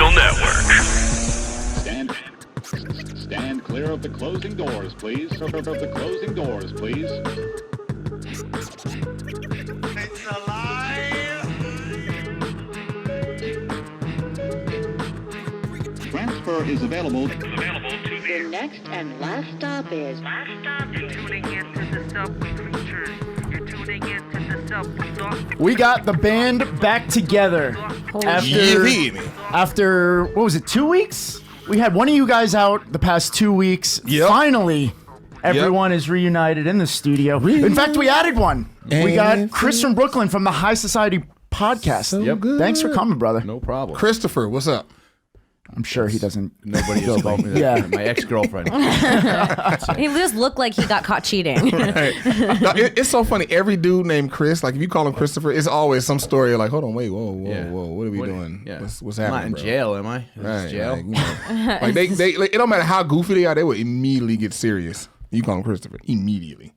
Social Network. Stand clear of the closing doors, please. Of the closing doors, please. It's alive! Transfer is available. The next and last stop is... You're tuning into the SubwayCreatures. You're tuning into the Subway. We got the band back together after what was it, 2 weeks? We had one of you guys out the past 2 weeks. Yep. Finally, everyone is reunited in the studio. In fact, we added one. We got Chris from Brooklyn from the High Society podcast. So good. Thanks for coming, brother. No problem. Christopher, what's up? I'm sure he doesn't. Nobody has called me that. Yeah. My ex-girlfriend. He just looked like he got caught cheating. Right. No, it's so funny. Every dude named Chris, like if you call him Christopher, it's always some story. You're like, hold on, wait, whoa, what are we doing? Yeah. What's I'm happening? not in bro? jail, am I? Is this Right, jail? like, you know, like they like, it don't matter how goofy they are, they will immediately get serious. You call him Christopher immediately.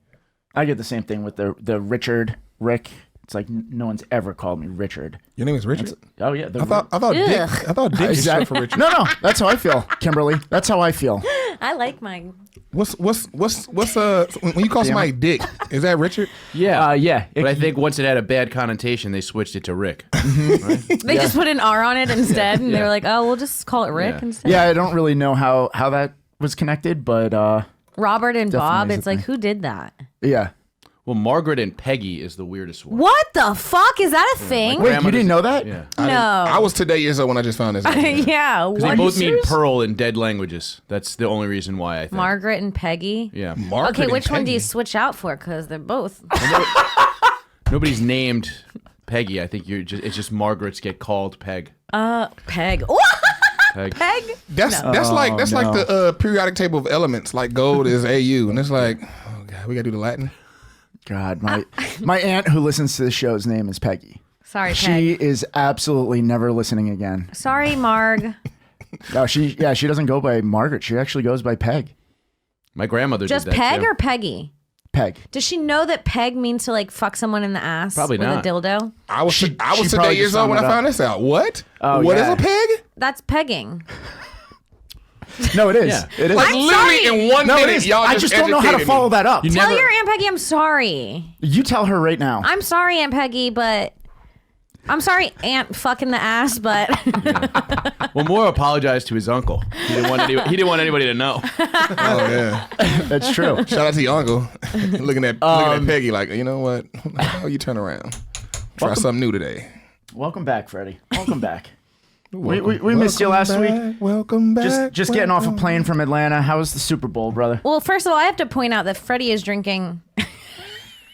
I get the same thing with the Richard, Rick. It's like no one's ever called me Richard. Your name is Richard? Oh yeah, I thought Dick is short for Richard. No, that's how I feel, Kimberly. That's how I feel. I like mine. What's when you call somebody Dick, is that Richard? Yeah. Yeah. But I think once it had a bad connotation, they switched it to Rick. Right? They just put an R on it instead, and they Yeah. were like, "Oh, we'll just call it Rick Yeah. instead." Yeah, I don't really know how that was connected, but Robert and Bob. Definitely is It's a like, thing. who did that? yeah. Well, Margaret and Peggy is the weirdest one. What the fuck is that a thing? my Wait, grandma you didn't know that? Yeah. No. I was today years old when I just found this out. Yeah. Because What? they both mean serious? pearl in dead languages. That's the only reason why I think. Margaret and Peggy. Yeah. Margaret Okay, and which one do you Peggy. switch out for? Because they're both. Nobody's named Peggy. I think it's just Margaret's get called Peg. Peg. Peg. Peg? That's like the periodic table of elements. Like gold is AU, and it's like, oh god, we gotta do the Latin. God, my aunt who listens to the show's name is Peggy. Sorry, Peg. She is absolutely never listening again. Sorry, Marg. No, she doesn't go by Margaret. She actually goes by Peg. My grandmother Just did that Peg too. or Peggy? Peg. Does she know that Peg means to like fuck someone in the ass Probably with not. a dildo? I was She today probably years just old when summed I it up. found this out. What? Oh, What is yeah. a peg? That's pegging. No, it is. Yeah. It is. Like literally in 1 no, it minute, is. y'all I just don't know how to educated follow me. that up. Tell your Aunt Peggy I'm sorry. You tell her right now. I'm sorry, Aunt Peggy, but I'm sorry, Aunt fucking the ass, but Well, Moore apologized to his uncle. He didn't want anybody to know. Oh yeah. That's true. Shout out to your uncle. looking at Peggy like, you know what? How you turn around? Try something new today. Welcome back, Freddie. Welcome back. We missed you last week. Welcome back. Just getting off a plane from Atlanta. How was the Super Bowl, brother? well, first of all, I have to point out that Freddie is drinking.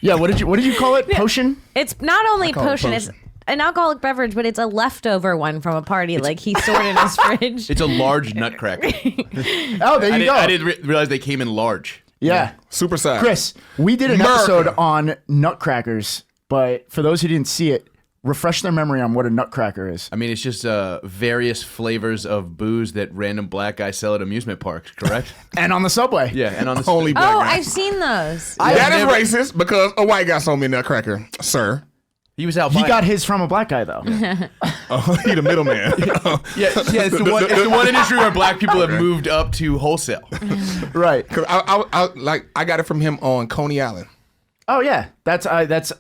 Yeah. What did you call it? Potion? It's not only call it potion, it's potion. an alcoholic beverage, but it's a leftover one from a party. Like he stored in his fridge. It's a large nutcracker. Oh, there you go. I didn't realize they came in large. Yeah. Super size. Chris, we did an America. episode on nutcrackers, but for those who didn't see it, refresh their memory on what a nutcracker is. I mean, it's just various flavors of booze that random black guys sell at amusement parks, correct? And on the subway. Yeah, and on the Only black Oh, guy. I've seen those. That is racist because a white guy sold me a nutcracker, sir. He was out He buying. got his from a black guy, though. Oh, he the middleman. Yeah, it's the one industry where black people have moved up to wholesale. Right. Cause I got it from him on Coney Island. Oh, yeah. That's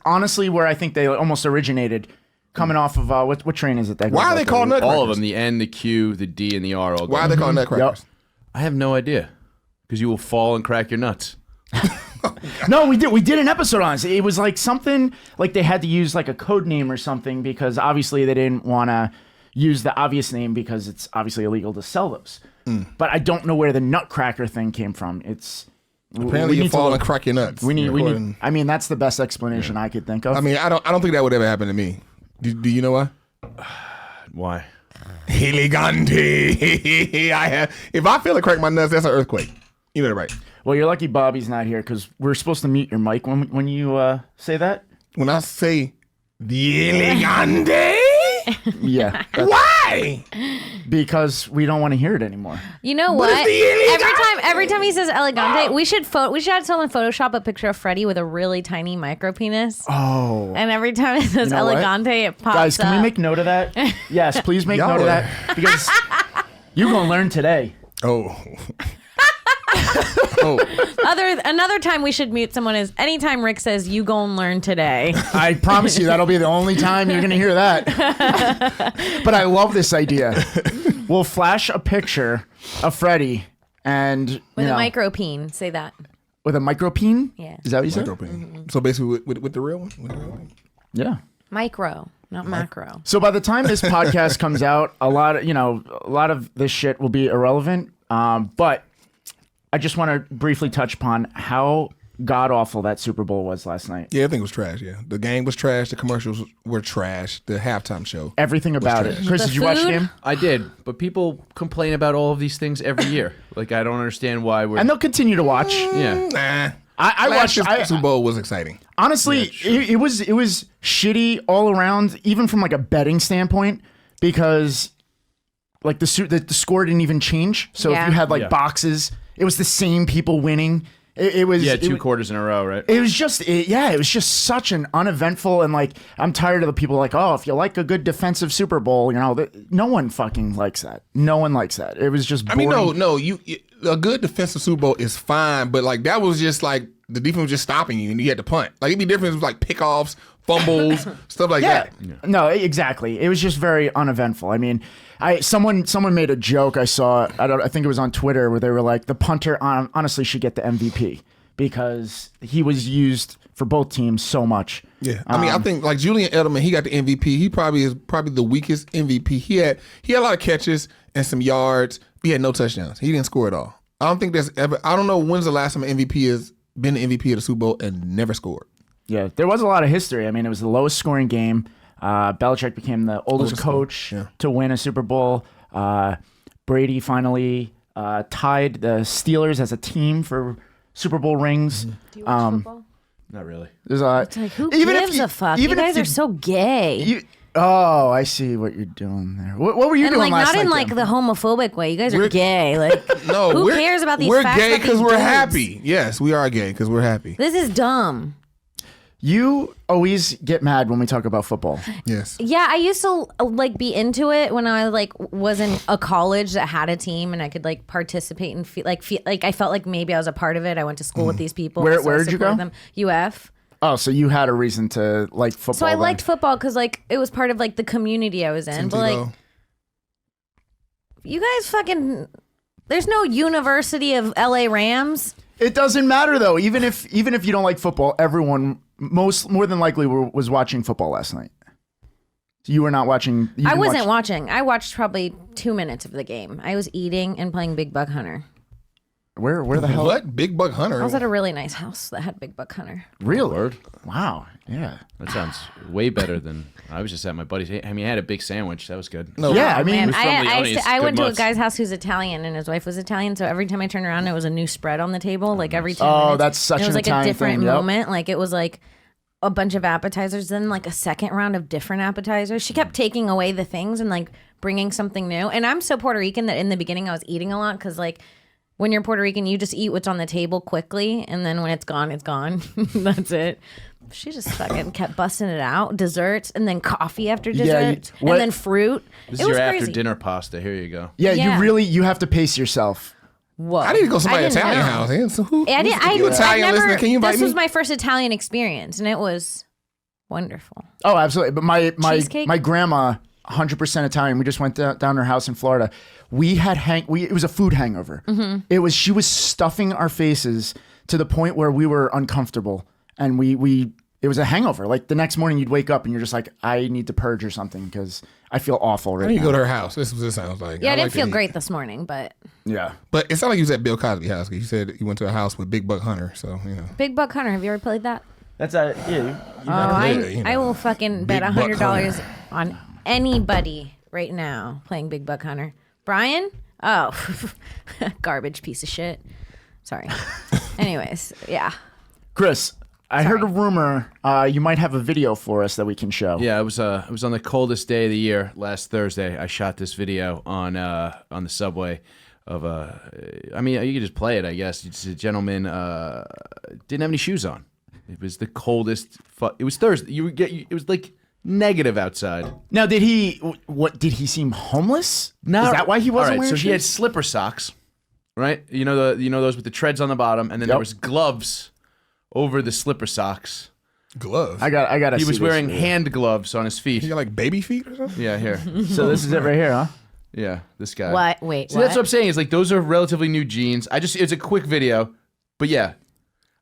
honestly where I think they almost originated, coming off of, what train is it? That Why goes are they up called there? nutcrackers? All of them, the N, the Q, the D, and the R. All Why are go. they called nutcrackers? I have no idea. Because you will fall and crack your nuts. No, we did an episode on it. It was like something, like they had to use like a code name or something because obviously they didn't want to use the obvious name because it's obviously illegal to sell those. But I don't know where the nutcracker thing came from. It's... Apparently we you need to fall look- and crack your nuts. We need. I mean, that's the best explanation I could think of. I mean, I don't think that would ever happen to me. Do you know why? Why? Elegante. If I feel it crack my nuts, that's an earthquake. You know that, right? Well, you're lucky Bobby's not here because we're supposed to mute your mic when you say that. When I say the elegante, Yeah. why? Because we don't want to hear it anymore. You know What what? is the elegante? Every time he says elegante, we should have someone Photoshop a picture of Freddie with a really tiny micro penis. Oh. And every time it says You know what? elegante, it pops Guys, can up. we make note of that? Yes, please make Y'all note of are- that. Because You gonna learn today. Oh. Another time we should mute someone is anytime Rick says you go and learn today. I promise you that'll be the only time you're gonna hear that. But I love this idea. We'll flash a picture of Freddie and With a micropeen. Say that. with a micropeen. Yeah. Is that what you said? Micropene. So basically with the real one? With the real one? Yeah. Micro, not macro. So by the time this podcast comes out, a lot of this shit will be irrelevant. But I just want to briefly touch upon how god awful that Super Bowl was last night. Yeah, I think it was trash. Yeah, the game was trash. The commercials were trash. The halftime show. Everything about it. Chris, The did you watch the food? game? I did, but people complain about all of these things every year. Like, I don't understand why we're. And they'll continue to watch. Yeah. Nah. I Last watched. year's Super Bowl was exciting. Honestly, it was shitty all around, even from like a betting standpoint, because like the score didn't even change. So if Yeah. you had like Yeah. boxes, it was the same people winning. It was two quarters in a row, right? It was just it was just such an uneventful, and like I'm tired of the people like, oh, if you like a good defensive Super Bowl, no one fucking likes that. No one likes that. It was just boring. I mean, no, a good defensive Super Bowl is fine, but like that was just like the defense was just stopping you and you had to punt. Like it'd be different with like pickoffs, fumbles, stuff like that. No, exactly. It was just very uneventful. I mean, someone made a joke I saw. I think it was on Twitter where they were like, the punter honestly should get the MVP because he was used for both teams so much. Yeah, I mean, I think like Julian Edelman, he got the MVP. He probably is the weakest MVP. He had a lot of catches and some yards. But he had no touchdowns. He didn't score at all. I don't think there's ever. I don't know when's the last time an MVP has been the MVP of the Super Bowl and never scored. Yeah, there was a lot of history. I mean, it was the lowest scoring game. Belichick became the oldest coach to win a Super Bowl. Brady finally tied the Steelers as a team for Super Bowl rings. Do you watch football? Not really. There's It's like, who gives a fuck? You guys are so gay. Oh, I see what you're doing there. What were you and doing like last not in night, like then? the homophobic way. You guys are gay. Like No, who cares about these We're facts gay about because these we're dudes? happy. Yes, we are gay because we're happy. This is dumb. You always get mad when we talk about football. Yes. Yeah, I used to like be into it when I like was in a college that had a team and I could like participate and feel like I felt like maybe I was a part of it. I went to school with these people. Where so I did you go? supported them. UF. Oh, so you had a reason to like football. So I then. liked football because like it was part of like the community I was in. But like you guys fucking, there's no University of LA Rams. It doesn't matter though. Even if you don't like football, everyone more than likely was watching football last night. You were not watching. I wasn't watching. I watched probably 2 minutes of the game. I was eating and playing Big Buck Hunter. Where the hell? What? Big Buck Hunter? I was at a really nice house that had Big Buck Hunter. Real Word. Wow. Yeah. That sounds way better than I was just at my buddy's. I mean, I had a big sandwich. That was good. No. Yeah. I mean, Man, was from Leone's, I went good to a mutts. guy's house who's Italian and his wife was Italian. So every time I turned around, there was a new spread on the table. Like every 10 minutes. that's such and it was an like Italian a different thing, yep. moment. Like it was like a bunch of appetizers, then like a second round of different appetizers. She kept taking away the things and like bringing something new. And I'm so Puerto Rican that in the beginning I was eating a lot because like when you're Puerto Rican, you just eat what's on the table quickly, and then when it's gone, it's gone. That's it. She just fucking kept busting it out. Desserts, and then coffee after dessert, and then fruit. This it is was your crazy. after dinner pasta. Here you go. Yeah. Yeah. You have to pace yourself. Whoa! I need to go to somebody's didn't Italian know. house. Yeah, so who? I didn't. you Italian never, listener? Can you invite This me? was my first Italian experience, and it was wonderful. Oh, absolutely. But my Cheesecake? my grandma, 100% Italian. We just went down to her house in Florida. We had it was a food hangover. Mm-hmm. She was stuffing our faces to the point where we were uncomfortable, and it was a hangover. Like the next morning, you'd wake up and you're just like, I need to purge or something because I feel awful I right need to now. go to her house. This is what it sounds like. Yeah, I didn't like to feel eat. great this morning, but Yeah. But it sounded like you was at Bill Cosby's house. You said you went to a house with Big Buck Hunter. So, you know. Big Buck Hunter. Have you ever played that? That's yeah. I will fucking bet Big Buck $100 on anybody right now playing Big Buck Hunter. Brian? Oh, garbage piece of shit. Sorry. Anyways, yeah. Chris, I heard a rumor you might have a video for us that we can show. Yeah, it was on the coldest day of the year last Thursday. I shot this video on the subway of I mean, you could just play it, I guess. It's a gentleman didn't have any shoes on. It was the coldest. It was Thursday. It was like negative outside. Now, did he seem homeless? No, Is that why he wasn't all right, wearing so he had shoes? slipper socks, right? You know those with the treads on the bottom, and then there was gloves over the slipper socks. Gloves. I got. He was wearing hand gloves on his feet. He got like baby feet or something. Yeah, here. So this is it right here, huh? Yeah, this guy. What? Wait, See, what? that's what I'm saying. Is like those are relatively new jeans. It's a quick video, but yeah,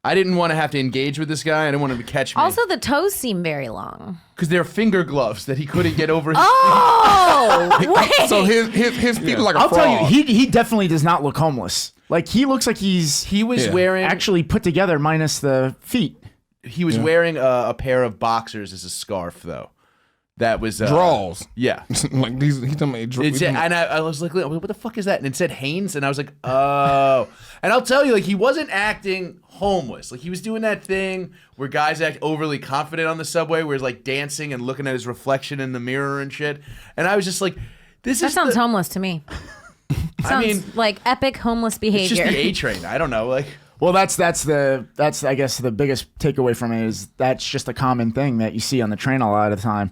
I didn't want to have to engage with this guy. I didn't want him to catch me. Also, the toes seem very long. Because they're finger gloves that he couldn't get over his Oh, wait. So his feet are like a I'll frog. tell you, he definitely does not look homeless. Like he looks like he was wearing actually put together minus the feet. He was wearing a pair of boxers as a scarf, though. That was draws. Yeah. Like these. He's talking about It said, and I was like, what the fuck is that? And it said Hanes, and I was like, oh. And I'll tell you, like, he wasn't acting homeless. Like, he was doing that thing where guys act overly confident on the subway, where he's like dancing and looking at his reflection in the mirror and shit. And I was just like, That sounds homeless to me. Sounds like epic homeless It's behavior. just the A train. I don't know, like. Well, that's I guess the biggest takeaway from it is that's just a common thing that you see on the train a lot of the time.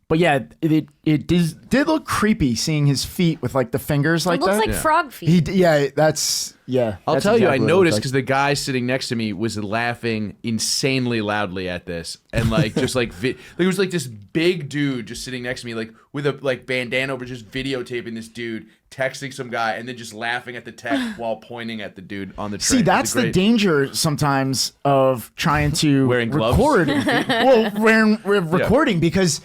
But yeah, it did look creepy seeing his feet with like the fingers like It looks that. like frog feet. I'll I'll tell you, I noticed because the guy sitting next to me was laughing insanely loudly at this, and like just like there was like this big dude just sitting next to me, like with a like bandana over, just videotaping this dude texting some guy, and then just laughing at the text while pointing at the dude on the train. See, that's the danger sometimes of trying to Wearing gloves? record. Well, wearing recording because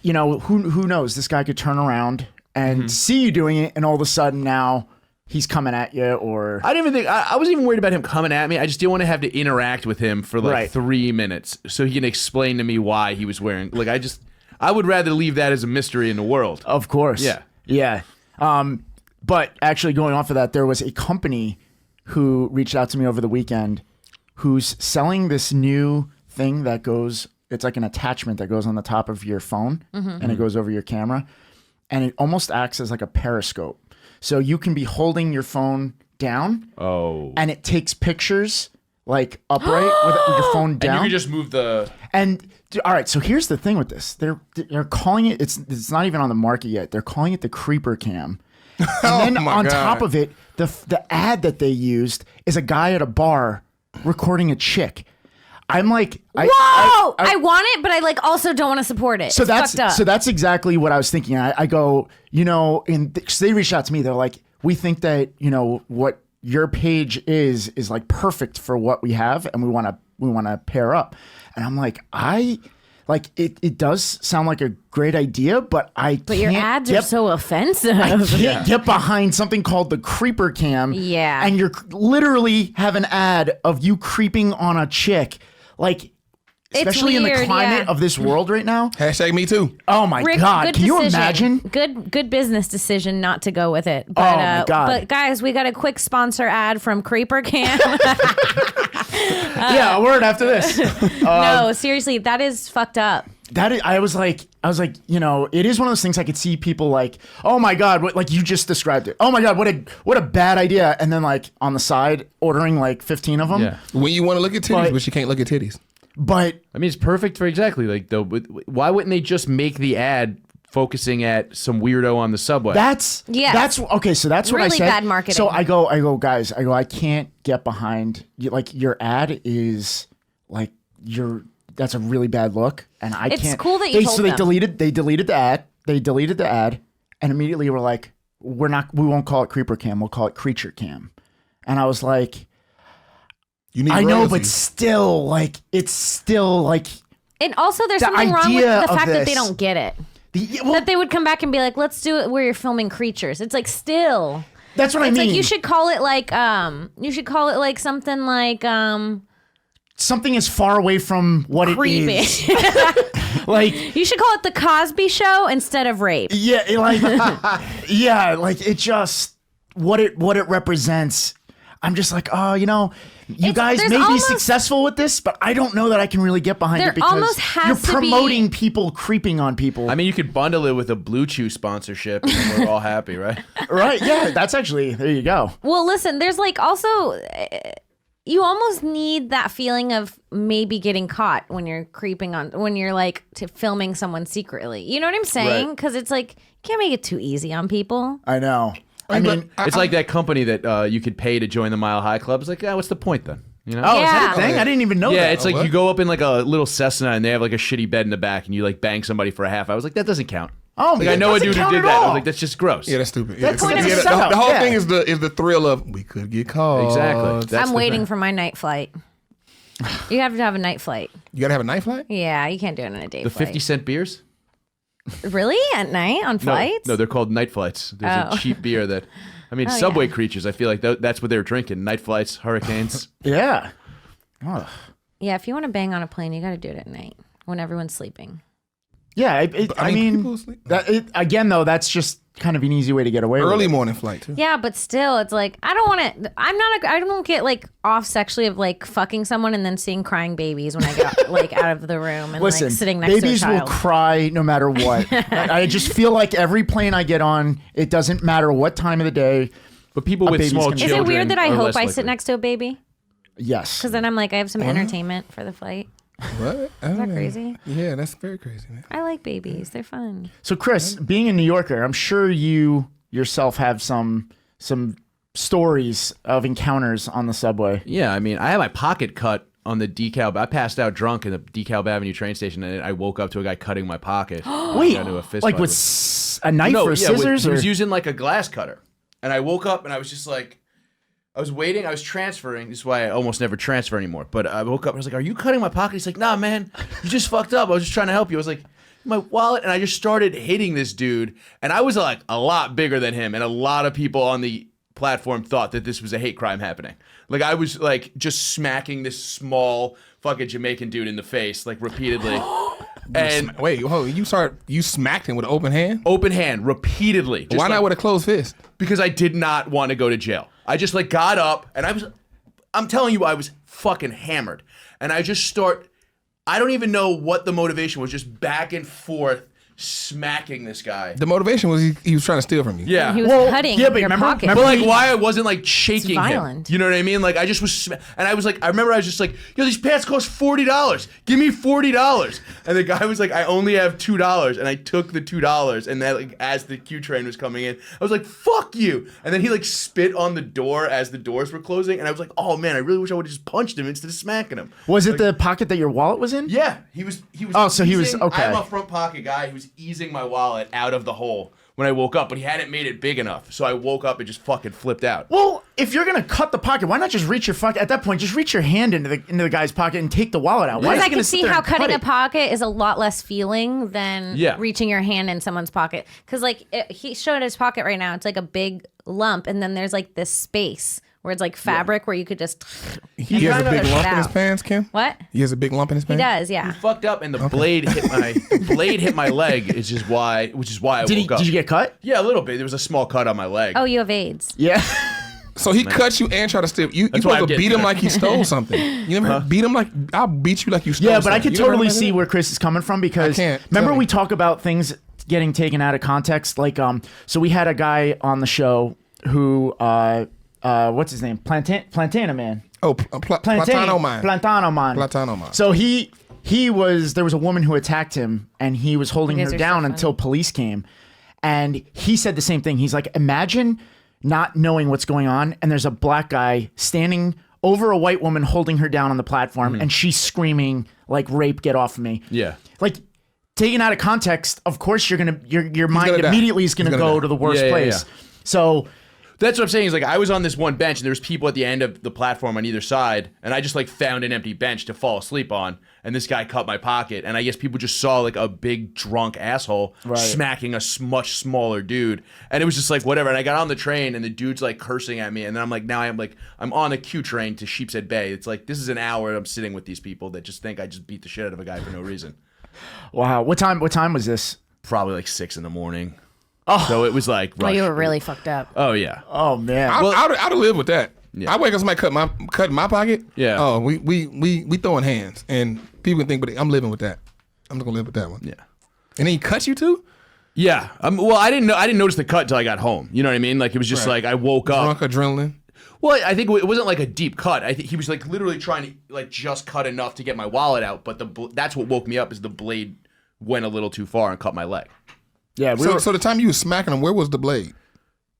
you know who knows, this guy could turn around and see you doing it, and all of a sudden now he's coming at you. Or I didn't even think I wasn't even worried about him coming at me. I just didn't want to have to interact with him for like Right. 3 minutes so he can explain to me why he was wearing. Like I would rather leave that as a mystery in the world. Of course. Yeah. But actually going off of that, there was a company who reached out to me over the weekend who's selling this new thing that it's like an attachment that goes on the top of your phone and it goes over your camera. And it almost acts as like a periscope. So you can be holding your phone down and it takes pictures like upright with your phone down. And you can just move the... And all right, so here's the thing with this. They're calling it, it's not even on the market yet. They're calling it the Creeper Cam. And then on top of it, the ad that they used is a guy at a bar recording a chick. I'm like, Whoa! I want it, but I like also don't want to support it. So it's fucked up. that's exactly what I was thinking. I go, you know, so they reached out to me. They're like, we think that, you know, what your page is like perfect for what we have, and we want to pair up. And I'm like, it does sound like a great idea, but your ads are so offensive. I can't get behind something called the Creeper Cam. Yeah. And you're literally have an ad of you creeping on a chick. Like, especially in the weird, climate yeah. of this world right now. Hashtag me too. Oh my Rick, God. good Can you decision. imagine? Good business decision not to go with it. But, Oh my God. But guys, we got a quick sponsor ad from Creeper Cam. Yeah, a word after this. No, seriously, that is fucked up. I was like, you know, it is one of those things I could see people like, oh my God, what, like you just described it. Oh my God, what a bad idea. And then like on the side ordering like 15 of them. Yeah. When you want to look at titties, But- but you can't look at titties. But I mean, it's perfect for exactly like though. Why wouldn't they just make the ad focusing at some weirdo on the subway? Yes. that's okay. So that's what I Really said. bad marketing. So I go, guys. I can't get behind. Like your ad is like that's a really bad look, and I It's can't. cool that you told So they them. deleted the ad. They deleted the ad, and immediately were like, we won't call it Creeper Cam. We'll call it Creature Cam. And I was like, You need I know, but royalties. still, like, it's still like And also, there's The something wrong with idea the of fact that they this- don't get it. well, That they would come back and be like, let's do it where you're filming creatures. It's like still. that's what I It's mean. like you should call it like something like Something is far away from what creepy. it is. Like, You should call it the Cosby Show instead of rape. yeah, yeah, like it just what it represents. I'm just like, oh, you know, you guys there's may be almost- successful with this, but I don't know that I can really get behind There it because almost has you're to be- promoting people creeping on people. I mean, you could bundle it with a Blue Chew sponsorship, and then we're all happy, right? Right? Yeah, that's actually there. You go. Well, listen, there's like also you almost need that feeling of maybe getting caught when you're when you're like filming someone secretly. You know what I'm saying? Right. Because it's like, you can't make it too easy on people. I know. I mean, It's like that company that you could pay to join the Mile High Club. It's like, what's the point then? You know? oh, is that Yeah. a thing? I didn't even know that. Yeah, it's like what? you go up in like a little Cessna and they have like a shitty bed in the back and you like bang somebody for a half. I was like, that doesn't count. Oh, Like I know a doesn't dude who count did at that. I all. was like, that's just gross. Yeah, that's stupid. That's yeah, kind of yeah, a setup, the whole yeah. thing is the thrill of we could get caught. Exactly. That's I'm the waiting thing. for my night flight. You have to have a night flight. You gotta have a night flight. Yeah, you can't do it on a day The flight. 50-cent beers? Really? At night on No, flights? no, they're called night flights. There's Oh. a cheap beer that, I mean, Oh, Subway yeah. Creatures. I feel like that's what they were drinking. Night flights, hurricanes. Yeah. Oh. Yeah, if you want to bang on a plane, you got to do it at night when everyone's sleeping. Yeah, I mean, people sleep. again, though, that's just kind of an easy way to get away with Early it. morning flight too. Yeah, but still, it's like I don't want to. I don't get like off sexually of like fucking someone and then seeing crying babies when I get like out of the room and Listen, like sitting next babies to a will child. cry no matter what. I just feel like every plane I get on, it doesn't matter what time of the day. But people with baby's small gonna- Is it Is children it weird that I are hope less I likely. sit next to a baby? Yes. Because then I'm like, I have some entertainment for the flight. What? Is that crazy? Yeah, that's very crazy, man. I like babies. They're fun. So, Chris, being a New Yorker, I'm sure you yourself have some stories of encounters on the subway. Yeah, I mean, I had my pocket cut on the DeKalb. I passed out drunk in the DeKalb Avenue train station, and I woke up to a guy cutting my pocket. Wait, Got into a fist like fight with a knife or scissors? he was or? using like a glass cutter. And I woke up and I was just like, I was waiting, I was transferring. This is why I almost never transfer anymore. But I woke up and I was like, are you cutting my pocket? He's like, nah, man, you just fucked up. I was just trying to help you. I was like, my wallet. And I just started hitting this dude. And I was like a lot bigger than him. And a lot of people on the platform thought that this was a hate crime happening. Like I was like just smacking this small fucking Jamaican dude in the face like repeatedly. And Wait, hold on. You smacked him with an open hand? open hand repeatedly. Just Why like- not with a closed fist? because I did not want to go to jail. I just like got up and I'm telling you, I was fucking hammered. And I don't even know what the motivation was, just back and forth smacking this guy. The motivation was he was trying to steal from you. Yeah. He was Well, cutting yeah, but your remember- pocket. remember But like why I wasn't like shaking him. violent. You know what I mean? Like I just was and I was like, I remember I was just like, yo, these pants cost $40. Give me $40. And the guy was like, I only have $2. And I took the $2 and then like as the Q train was coming in, I was like, fuck you. And then he like spit on the door as the doors were closing. And I was like, oh man, I really wish I would have just punched him instead of smacking him. Was it the pocket that your wallet was in? Yeah, he was. Oh, so he was- easing- okay. I'm a front pocket guy. He was easing my wallet out of the hole when I woke up, but he hadn't made it big enough. So I woke up and just fucking flipped out. Well, if you're gonna cut the pocket, why not just reach your at that point? Just reach your hand into the guy's pocket and take the wallet out. Why is Because he I gonna can sit see there how and cut cutting a it? pocket is a lot less feeling than Yeah. reaching your hand in someone's pocket. Because like he showed his pocket right now, it's like a big lump, and then there's like this space where it's like fabric where you could just. He has a kinda big push it lump in his out. pants, Kim? What? He has a big lump in his He pants? does, yeah. Fucked up, and the blade hit my leg. Which is why I woke up. Did you get cut? Yeah, a little bit. There was a small cut on my leg. Oh, you have AIDS. Yeah. So he cut you and tried to steal. You That's why supposed I'm to beat getting him like he stole something. You never beat him like I'll beat you like you stole Yeah, something. but I could You never totally heard of see that? where Chris is coming from because I can't. remember Tell me. we talk about things getting taken out of context. Like so we had a guy on the show who what's his name? Plantana Man. Oh, Platano man. Plantano Man. Platano Man. So there was a woman who attacked him and he was holding You her guys are down so until police came. And he said the same thing. He's like, imagine not knowing what's going on and there's a black guy standing over a white woman holding her down on the platform and she's screaming like, rape, get off of me. Yeah. Like, taken out of context, of course your mind gonna die. immediately is gonna He's gonna go die. to the worst Yeah, place. yeah. So That's what I'm saying is like I was on this one bench and there was people at the end of the platform on either side and I just like found an empty bench to fall asleep on and this guy cut my pocket and I guess people just saw like a big drunk asshole smacking a much smaller dude and it was just like whatever and I got on the train and the dude's like cursing at me and then I'm like now I'm on a Q train to Sheepshead Bay. It's like this is an hour I'm sitting with these people that just think I just beat the shit out of a guy for no reason. wow, what time was this? Probably like 6 a.m. Oh. So it was like Oh, rush. you were really fucked up. Oh yeah. Oh man. I'd have lived with that. Yeah. I wake up, somebody cut my pocket. Yeah. Oh, we throwing hands, and people can think, but I'm living with that. I'm just gonna live with that one. Yeah. And then he cut you too. Yeah. Well, I didn't notice the cut until I got home. You know what I mean? Like it was just Right. like I woke up. Drunk adrenaline. Well, I think it wasn't like a deep cut. I think he was like literally trying to like just cut enough to get my wallet out. But that's what woke me up is the blade went a little too far and cut my leg. Yeah. So the time you was smacking him, where was the blade?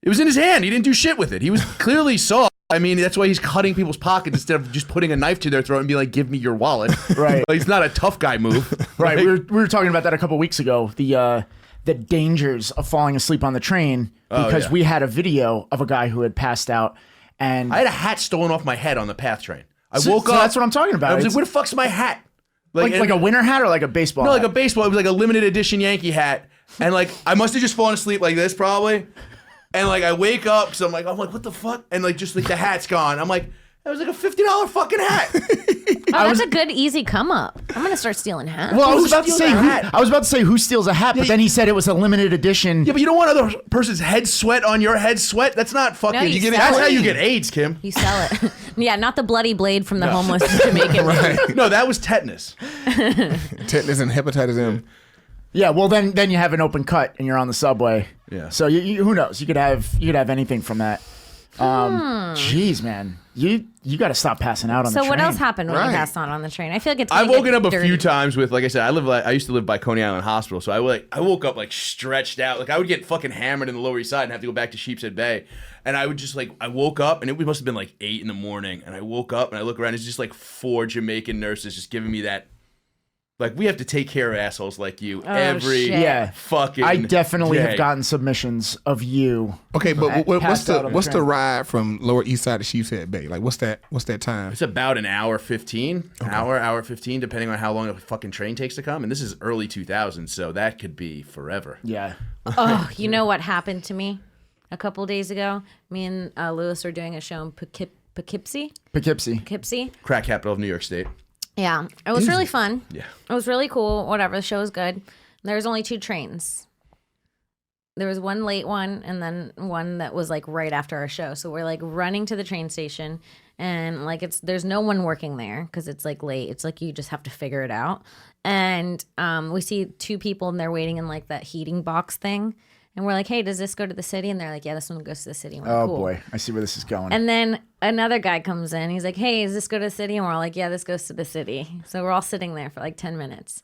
It was in his hand. He didn't do shit with it. He was clearly saw. I mean, that's why he's cutting people's pockets instead of just putting a knife to their throat and be like, "Give me your wallet." Right. Like, it's not a tough guy move. Right. We were talking about that a couple weeks ago. The dangers of falling asleep on the train because we had a video of a guy who had passed out, and I had a hat stolen off my head on the PATH train. I So- woke so up. that's what I'm talking about. I was It's- like, "Where the fuck's my hat?" like a winter hat or like a baseball. No, hat? like a baseball. It was like a limited edition Yankee hat, and like I must have just fallen asleep like this probably, and like I wake up because I'm like what the fuck, and like just like the hat's gone. I'm like that was like a $50 fucking hat. Oh, that's a good easy come up. I'm gonna start stealing hats. Well, I was Who about to steals say a who, hat? I was about to say who steals a hat, but then he said it was a limited edition. Yeah, but you don't want other person's head sweat on your head sweat. That's not fucking. No, you sell That's it. how you get AIDS, Kim. You sell it. Yeah, not the bloody blade from the homeless Jamaican. No, that was tetanus. Tetanus and hepatitis M. Yeah, well then you have an open cut and you're on the subway. Yeah. So you who knows? You could have anything from that. Jeez, man, you got to stop passing out on the So train. what else happened when Right. you passed on the train? I feel like it's. I've gonna woken get up a few dirty. times with, like I said, I used to live by Coney Island Hospital, so I woke up like stretched out. Like I would get fucking hammered in the Lower East Side and have to go back to Sheepshead Bay, and I would just like I woke up and it must have been like 8 a.m, and I woke up and I look around, it's just like 4 Jamaican nurses just giving me that. Like, we have to take care of assholes like you every shit. Yeah. fucking I definitely day. have gotten submissions of you. Okay, but what's Passed out on the the train. ride from Lower East Side to Sheepshead Bay? Like, what's that time? It's about an hour 15, hour 15, depending on how long a fucking train takes to come. And this is early 2000s, so that could be forever. Yeah. Oh, you know what happened to me a couple days ago? Me and Lewis were doing a show in Poughkeepsie. Poughkeepsie. Crack capital of New York State. Yeah, it was really fun. Yeah. It was really cool. Whatever, the show was good. There was only 2 trains. There was one late one and then one that was like right after our show. So we're like running to the train station and like there's no one working there because it's like late. It's like you just have to figure it out. And we see 2 people and they're waiting in like that heating box thing. And we're like, hey, does this go to the city? And they're like, yeah, this one goes to the city. And we're like, Oh cool. boy, I see where this is going. And then another guy comes in. He's like, hey, does this go to the city? And we're all like, yeah, this goes to the city. So we're all sitting there for like 10 minutes.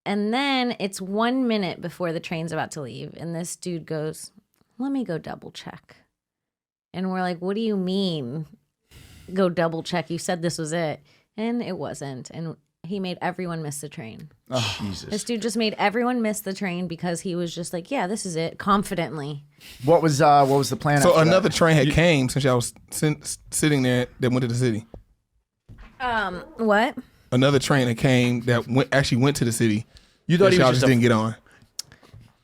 And then it's 1 minute before the train's about to leave. And this dude goes, let me go double check. And we're like, what do you mean go double check? You said this was it. And it wasn't. And he made everyone miss the train. Oh, Jesus. This dude just made everyone miss the train because he was just like, yeah, this is it, confidently. What was the plan? So after that? another train had came since y'all was sitting there that went to the city. What? Another train that came that actually went to the city. You thought that he y'all was just didn't get on.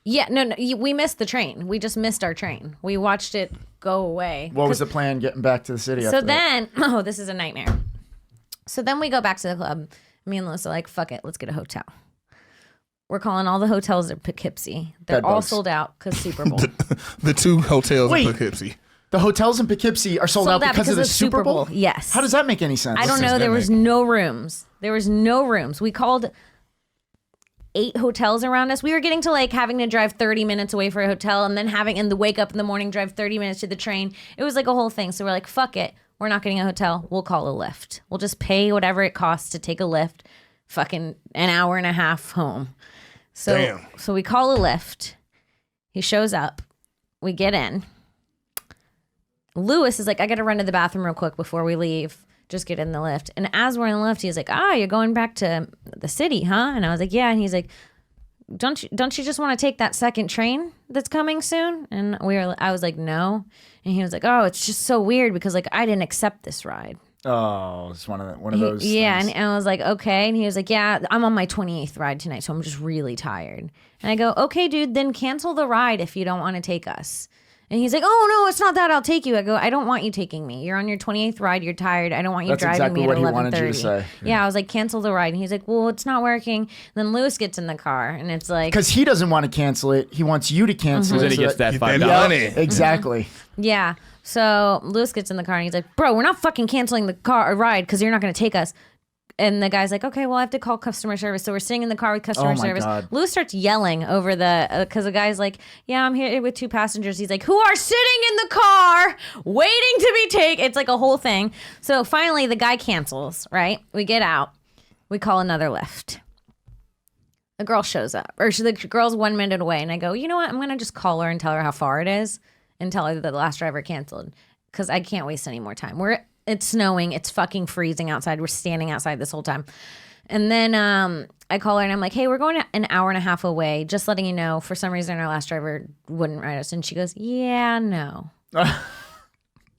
Yeah, no, we missed the train. We just missed our train. We watched it go away. What was the plan getting back to the city? So after that? then, this is a nightmare. So then we go back to the club. Me and Liz are like, fuck it, let's get a hotel. We're calling all the hotels at Poughkeepsie. They're Bed all bugs. sold out because Super Bowl. The 2 hotels Wait. in Poughkeepsie. The hotels in Poughkeepsie are sold out because of the Super Bowl? Yes. How does that make any sense? I don't sense know. that There was make? no rooms. There was no rooms. We called 8 hotels around us. We were getting to like having to drive 30 minutes away for a hotel and then having in the wake up in the morning, drive 30 minutes to the train. It was like a whole thing. So we're like, fuck it. We're not getting a hotel. We'll call a Lyft. We'll just pay whatever it costs to take a Lyft. Fucking an hour and a half home. So, Damn. So we call a Lyft. He shows up. We get in. Lewis is like, I got to run to the bathroom real quick before we leave. Just get in the lift. And as we're in the lift, he's like, you're going back to the city, huh? And I was like, yeah. And he's like, don't you just want to take that second train that's coming soon? And I was like, no. And he was like, oh, it's just so weird because like I didn't accept this ride. Oh, it's one of those. Yeah, things. and I was like, okay. And he was like, yeah, I'm on my 28th ride tonight, so I'm just really tired. And I go, okay, dude, then cancel the ride if you don't want to take us. And he's like, oh, no, it's not that. I'll take you. I go, I don't want you taking me. You're on your 28th ride. You're tired. I don't want you That's driving exactly me what at he wanted you to 11:30. say. Yeah, I was like, cancel the ride. And he's like, well, it's not working. Then Lewis gets in the car, and it's like, Because he doesn't want to cancel it. He wants you to cancel Then it. he so gets that Get $5. that money. Exactly. yeah. So Lewis gets in the car, and he's like, bro, we're not fucking canceling the car or ride because you're not going to take us. And the guy's like, okay, well, I have to call customer service. So we're sitting in the car with customer Oh my service. God. Lou starts yelling over because the guy's like, yeah, I'm here with 2 passengers. He's like, who are sitting in the car waiting to be taken. It's like a whole thing. So finally, the guy cancels, right? We get out. We call another Lyft. The girl shows up. The girl's 1 minute away. And I go, you know what? I'm going to just call her and tell her how far it is and tell her that the last driver canceled because I can't waste any more time. It's snowing. It's fucking freezing outside. We're standing outside this whole time. And then I call her and I'm like, hey, we're going an hour and a half away. Just letting you know, for some reason, our last driver wouldn't ride us. And she goes, yeah, no.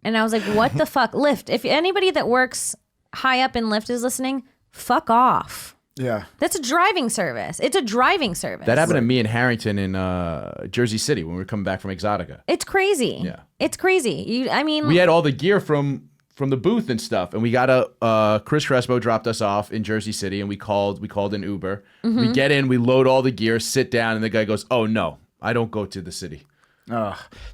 And I was like, what the fuck? Lyft. If anybody that works high up in Lyft is listening, fuck off. Yeah. That's a driving service. It's a driving service. That happened to me in Harrington in Jersey City when we were coming back from Exotica. It's crazy. Yeah. It's crazy. We had all the gear from the booth and stuff, and we got Chris Crespo dropped us off in Jersey City, and we called an Uber. Mm-hmm. We get in, we load all the gear, sit down, and the guy goes, "Oh no, I don't go to the city."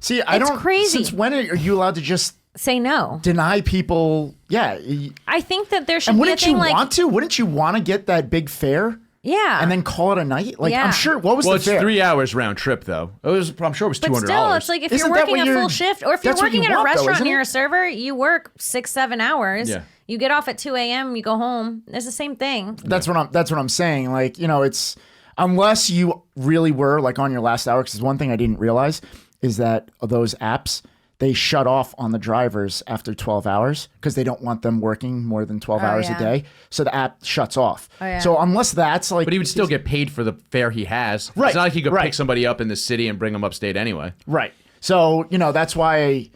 See, I don't. crazy. Since when are you allowed to just say no. deny people? Yeah. I think that there should And be a wouldn't thing you like, want to? Wouldn't you want to get that big fare yeah, and then call it a night? Like Yeah. I'm sure. What was Well, the it's fare? 3 hours round trip though. I'm sure it was but $200. still, it's like if Isn't you're that working what a you're- full shift, or if you're that's what working you at a want, though, restaurant isn't and you're it? a server, you work 6-7 hours. Yeah. You get off at 2 a.m. You go home. It's the same thing. That's what I'm saying. Like, it's unless you really were like on your last hour. Because one thing I didn't realize is that those apps, they shut off on the drivers after 12 hours because they don't want them working more than 12 hours yeah. a day. So the app shuts off. yeah. So unless that's like, But he would still get paid for the fare he has. Right, It's not like he could right. pick somebody up in the city and bring them upstate anyway. right. So that's why.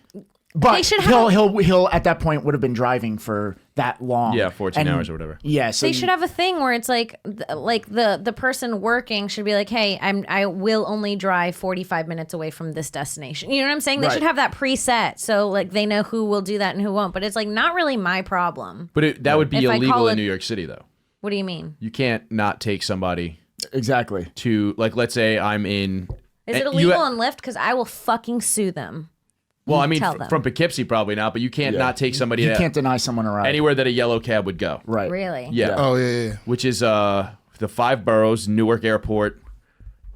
But They should have- he'll at that point would have been driving for that long. Yeah, 14 hours or whatever. Yeah, so They should have a thing where it's like the person working should be like, hey, I will only drive 45 minutes away from this destination. You know what I'm saying? They Right. should have that preset so like they know who will do that and who won't. But it's like not really my problem. But that would be If I illegal call in it- New York City though. What do you mean? You can't not take somebody exactly. to, like, let's say I'm in. Is it you- illegal on Lyft? Because I will fucking sue them. Well, I mean, Tell them. from Poughkeepsie probably not, but you can't not take somebody You to can't deny someone a ride. anywhere that a yellow cab would go. Right. Really? Yeah. Oh yeah. Which is the 5 boroughs, Newark Airport,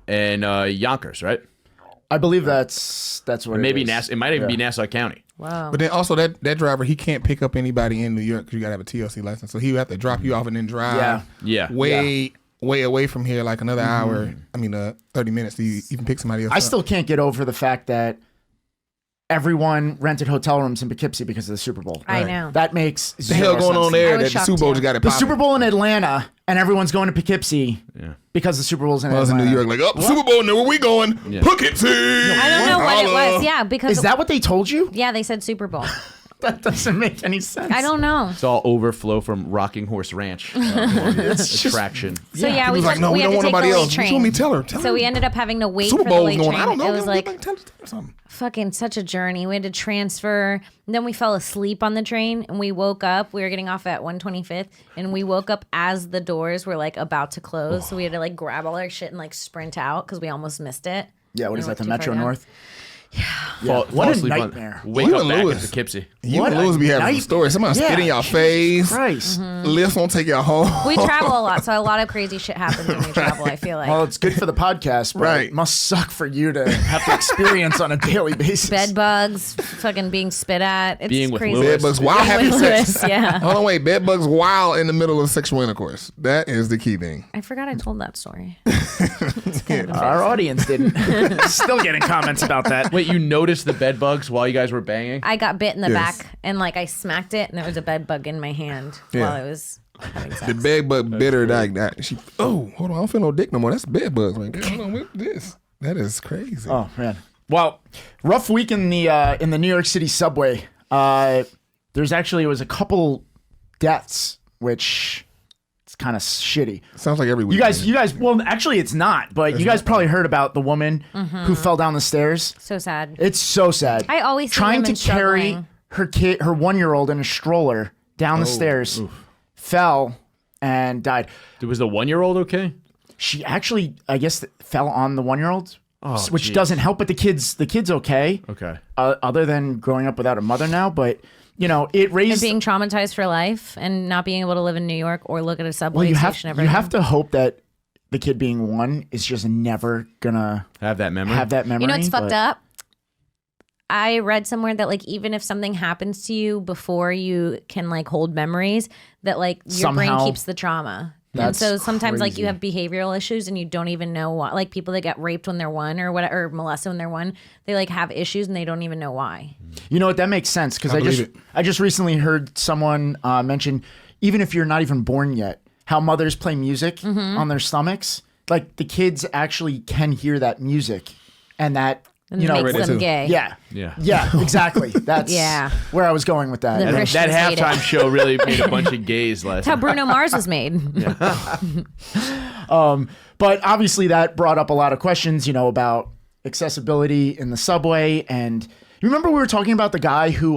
and Yonkers, right? I believe that's what Maybe it is. Nassau. It might even be Nassau County. Wow. But then also that driver, he can't pick up anybody in New York because you gotta have a TLC license. So he would have to drop you off and then drive Yeah. way away from here, like another hour. I mean, 30 minutes to even pick somebody else I up. still can't get over the fact that everyone rented hotel rooms in Poughkeepsie because of the Super Bowl. I know. That makes the hell going on I there was that the shocked, Super Bowl too. just got it The popping. Super Bowl in Atlanta, and everyone's going to Poughkeepsie because the Super Bowl's in I was in Atlanta. New York, like, oh, Super Bowl, where we going? Poughkeepsie. I don't know what it was. Yeah, because Is that what they told you? yeah, they said Super Bowl. That doesn't make any sense. I don't know. It's all overflow from Rocking Horse Ranch. It's just- attraction. So yeah, He we was like, no, we had don't to want take the nobody late else. What you train. want me to tell her? Tell So her. we ended up having to wait Super for the Bowl's late going. train. I don't know. It was like tell her something. fucking such a journey. We had to transfer. Then we fell asleep on the train and we woke up. We were getting off at 125th and we woke up as the doors were like about to close. So we had to like grab all our shit and like sprint out because we almost missed it. Yeah, what We is were that, the too far Metro down. North? Fall What a asleep on- nightmare. Wake You up and back Lewis. in Poughkeepsie. You What and a Lewis be having night- some stories. Somebody Yeah. spit in your face. Christ. Lifts won't take you home. We travel a lot, so a lot of crazy shit happens when we travel, I feel like. Well, it's good for the podcast, but Right. it must suck for you to have to experience on a daily basis. Bed bugs, fucking being spit at. It's Being with crazy. Lewis. Bed bugs while having With sex. Lewis, yeah. Hold on, wait. Bed bugs while in the middle of sexual intercourse. That is the key thing. I forgot I told that story. Our audience didn't. Still getting comments about that. Wait, you noticed the bed bugs while you guys were banging? I got bit in the Yes. back and like I smacked it and there was a bed bug in my hand Yeah. while I was having sex. The bed bug bit her like that. She, oh, hold on. I don't feel no dick no more. That's bed bugs, man. Hold on, what is this? That is crazy. Oh man. Well, rough week in the New York City subway. There's actually it was a couple deaths, which it's kind of shitty. Sounds like every week. You guys. Well, actually, it's not. But you guys probably heard about the woman who fell down the stairs. So sad. It's so sad. I always see trying to women carry struggling. her kid, her 1-year-old, in a stroller down the stairs, fell and died. Was the 1-year-old okay? She actually, I guess, fell on the 1-year-old, which geez. doesn't help. But the kid's okay. Okay. Other than growing up without a mother now, but it And raised. being traumatized for life and not being able to live in New York or look at a subway Well, you station ever you have again. to hope that the kid being 1 is just never gonna Have that memory. have that memory. You know what's fucked but- up? I read somewhere that like even if something happens to you before you can like hold memories, that like your brain Somehow- keeps the trauma. And That's so sometimes like you crazy. have behavioral issues and you don't even know why. Like people that get raped when they're 1 or whatever, or molested when they're 1, they like have issues and they don't even know why. You know what? That makes sense because I believe it. I just recently heard someone mention, even if you're not even born yet, how mothers play music Mm-hmm. on their stomachs. Like the kids actually can hear that music, and that And it makes them gay. yeah, Yeah. exactly. That's Yeah. where I was going with that. The And- Christians That hate it. halftime show really made a bunch of gays last That's how night. Bruno Mars was made. But obviously that brought up a lot of questions, about accessibility in the subway. And you remember we were talking about the guy who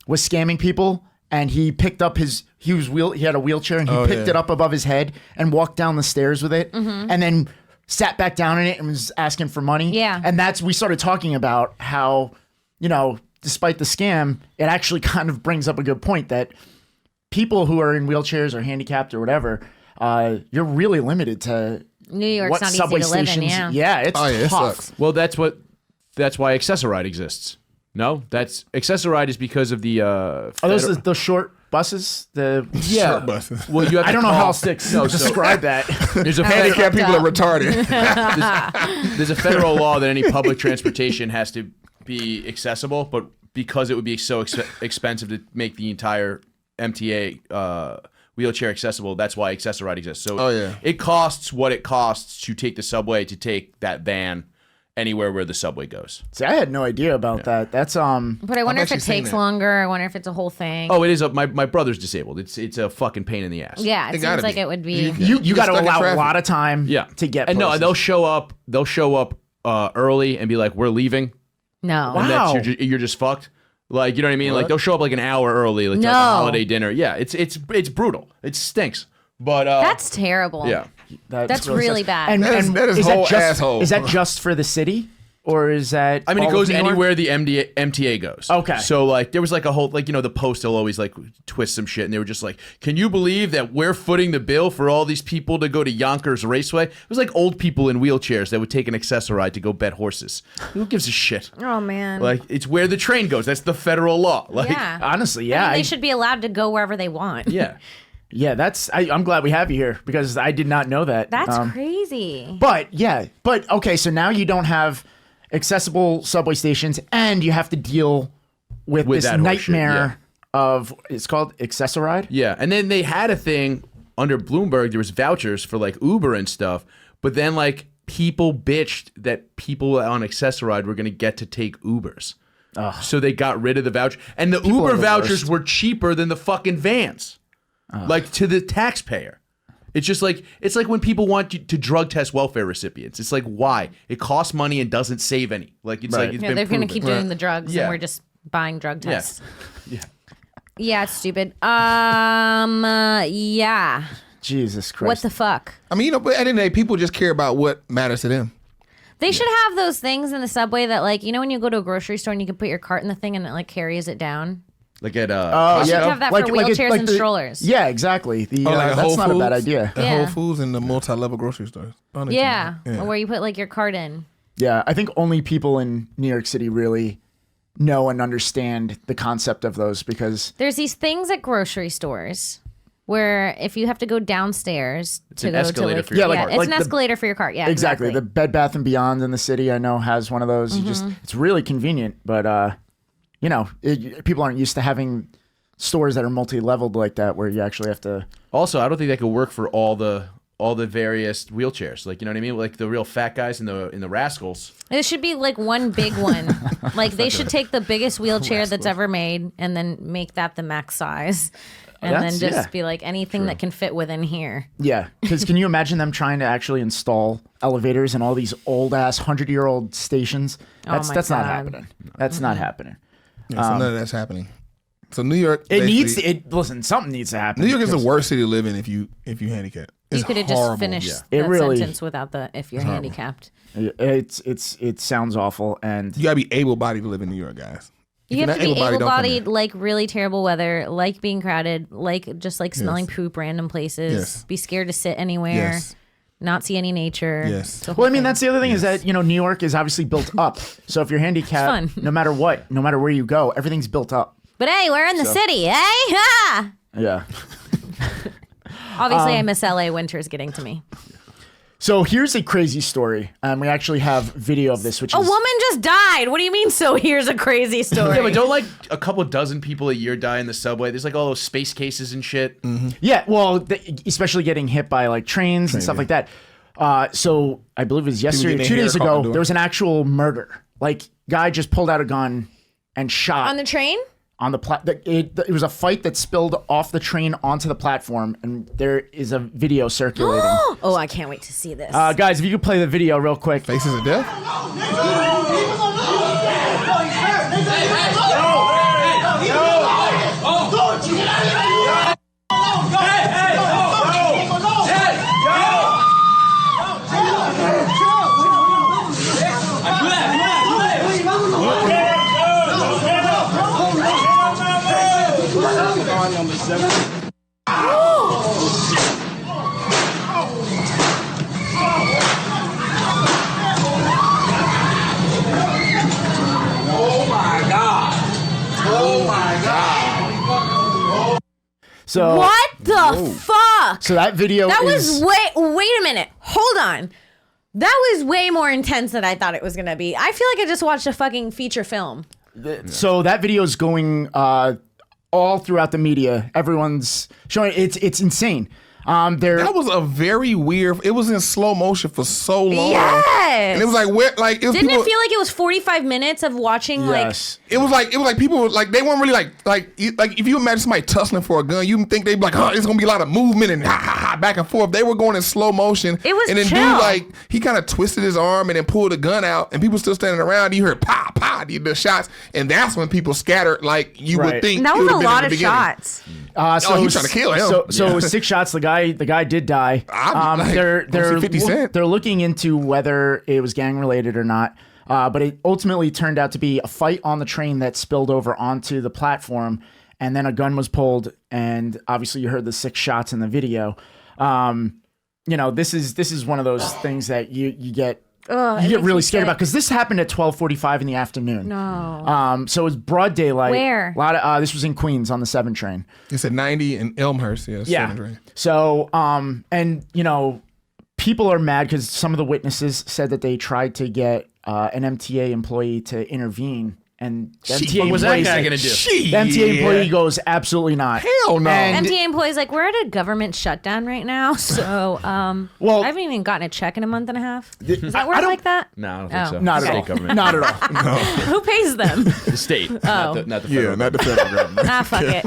was scamming people, and he picked up he had a wheelchair and he picked it up above his head and walked down the stairs with it, and then sat back down in it and was asking for money. Yeah. And we started talking about how, despite the scam, it actually kind of brings up a good point that people who are in wheelchairs or handicapped or whatever, you're really limited to New York's what not easy subway to live in, stations. yeah. It's Oh, yeah, it tough. sucks. Well, that's why Accessoride exists. No, that's Accessoride is because of the. Are those the short buses? The Short buses. Well, you have I to don't know call- how else to describe that. There's a Handicapped people are retarded. there's a federal law that any public transportation has to be accessible, but because it would be so expensive to make the entire MTA wheelchair accessible, that's why Accessoride exists. So it costs what it costs to take the subway to take that van anywhere where the subway goes. See, I had no idea about that. That's But I wonder if actually it seen takes that. longer. I wonder if it's a whole thing. Oh, it is. My brother's disabled. It's a fucking pain in the ass. Yeah, it It gotta seems like be. it would be. you get got to stuck in allow a traffic. lot of time Yeah. to get And no, places. they'll show up. They'll show up early and be like, "We're leaving," No. Wow. and that's you're just fucked. Like, you know what I mean? Like they'll show up like an hour early, like to No. a holiday dinner. Yeah, it's brutal. It stinks. But That's terrible. yeah. That's really sucks. bad. And, That is- and that is is whole just, asshole. Is that just for the city, or is that? I mean, all it of goes New York? anywhere the MTA goes. Okay. So like, there was like a whole the Post will always like twist some shit, and they were just like, "Can you believe that we're footing the bill for all these people to go to Yonkers Raceway?" It was like old people in wheelchairs that would take an Accessoride to go bet horses. Who gives a shit? Oh man. Like, it's where the train goes. That's the federal law. Like, yeah. Honestly, I yeah, mean, they should be allowed to go wherever they want. yeah. yeah. I'm glad we have you here because I did not know that. That's crazy. But okay. So now you don't have accessible subway stations, and you have to deal with this that horse shit, nightmare of it's called Accessoride. Yeah, and then they had a thing under Bloomberg. There was vouchers for like Uber and stuff, but then like people bitched that people on Accessoride were going to get to take Ubers, so they got rid of the voucher. And the Uber are the vouchers worst. were cheaper than the fucking vans, like to the taxpayer. It's just like it's like when people want you to drug test welfare recipients. It's like, why? It costs money and doesn't save any. Like it's Right. like it's Yeah, been they're going to proven. keep doing the drugs, Yeah. and we're just buying drug Yeah. tests. Yeah. Yeah, it's stupid. Yeah. Jesus Christ. What the fuck? I mean, but at the end of the day, people just care about what matters to them. They should have those things in the subway that, like, when you go to a grocery store and you can put your cart in the thing and it like carries it down. Like at Oh, should have that for wheelchairs and the- strollers. Yeah, exactly. The, Or like a that's Whole not a bad Foods? idea. At Yeah. Whole Foods and the multi-level grocery stores. Oh, they Yeah. can- Or where you put like your cart in. Yeah, I think only people in New York City really know and understand the concept of those because There's these things at grocery stores where if you have to go downstairs to an go escalator to like, for your cart. it's Like an the- escalator for your cart. Yeah, exactly. The Bed Bath and Beyond in the city I know has one of those. You just it's really convenient, but people aren't used to having stores that are multi-leveled like that where you actually have to. Also, I don't think that could work for all the various wheelchairs. Like, you know what I mean? Like the real fat guys in the Rascals. It should be like one big one. Like they should take the biggest wheelchair that's ever made and then make that the max size. And then That's- just yeah. be like anything that can fit within here. Yeah, because can you imagine them trying to actually install elevators in all these old ass 100-year-old stations? That's my not God. happening. That's not happening. Yeah, so none of that's happening. So New York, It needs basically- to. Listen, something needs to happen. New York is the because- worst city to live in if you handicap. It's You could have horrible. just finished It that really- sentence without the if you're handicapped. It sounds awful, and You gotta be able-bodied to live in New York, guys. You have to be able-bodied, don't come able-bodied, like really terrible weather, like being crowded, like just like smelling poop random places, Yes. be scared to sit anywhere, Yes. not see any nature. Yes. It's a whole Well, I mean, thing. that's the other thing is that, New York is obviously built up. So if you're handicapped, It's fun. no matter what, no matter where you go, everything's built up. But hey, we're in the city, eh? Ha! Yeah. Obviously, I miss LA. Winter's getting to me. So here's a crazy story. We actually have video of this, which A is woman just died. What do you mean? So here's a crazy story. Yeah, but don't like a couple dozen people a year die in the subway? There's like all those space cases and shit. Yeah, well, especially getting hit by like trains and stuff like that. So I believe it was yesterday, getting 2 their days hair caught in ago, the door. there was an actual murder. Like, guy just pulled out a gun and shot On the train? on the it was a fight that spilled off the train onto the platform, and there is a video circulating. Oh, I can't wait to see this. Guys, if you could play the video real quick. Faces of death. So what the fuck? So that video That is, was wait a minute. Hold on. That was way more intense than I thought it was going to be. I feel like I just watched a fucking feature film. so that video is going all throughout the media. Everyone's showing it's insane. That was a very weird. It was in slow motion for so long. Yes. And it was like where like it was Didn't people, it feel like it was 45 minutes of watching yes. It was like people were like they weren't really like if you imagine somebody tussling for a gun, you think they'd be like, it's gonna be a lot of movement and ha ha ha back and forth. They were going in slow motion. It was and then chill. dude like he kind of twisted his arm and then pulled the gun out, and people still standing around. You heard pa pa the shots, and that's when people scattered like you Right. would think. that it was would've a been in lot the of beginning. shots. So he was trying to kill him. So Yeah. 6 shots. The guy did die. I'm like, They're 50 Cent. they're looking into whether it was gang related or not. But it ultimately turned out to be a fight on the train that spilled over onto the platform, and then a gun was pulled, and obviously you heard the 6 shots in the video. This is one of those things that you get. Ugh, You it get makes really me scared sick. about because this happened at 12:45 in the afternoon. No. So it was broad daylight. Where? A lot of this was in Queens on the 7 train. It's at 90 in Elmhurst. Yeah. 7 So, people are mad because some of the witnesses said that they tried to get an MTA employee to intervene, and the MTA What was that employee guy said- gonna do? The MTA employee goes, absolutely not. Hell no. And- MTA employees like, we're at a government shutdown right now, so Well- I haven't even gotten a check in a month and a half. Does that I work don't- like that? No, I don't think Oh. so. Not State at all. government. Not at all. Who pays them? The state, not the Yeah, federal. not the federal government. Ah, fuck it.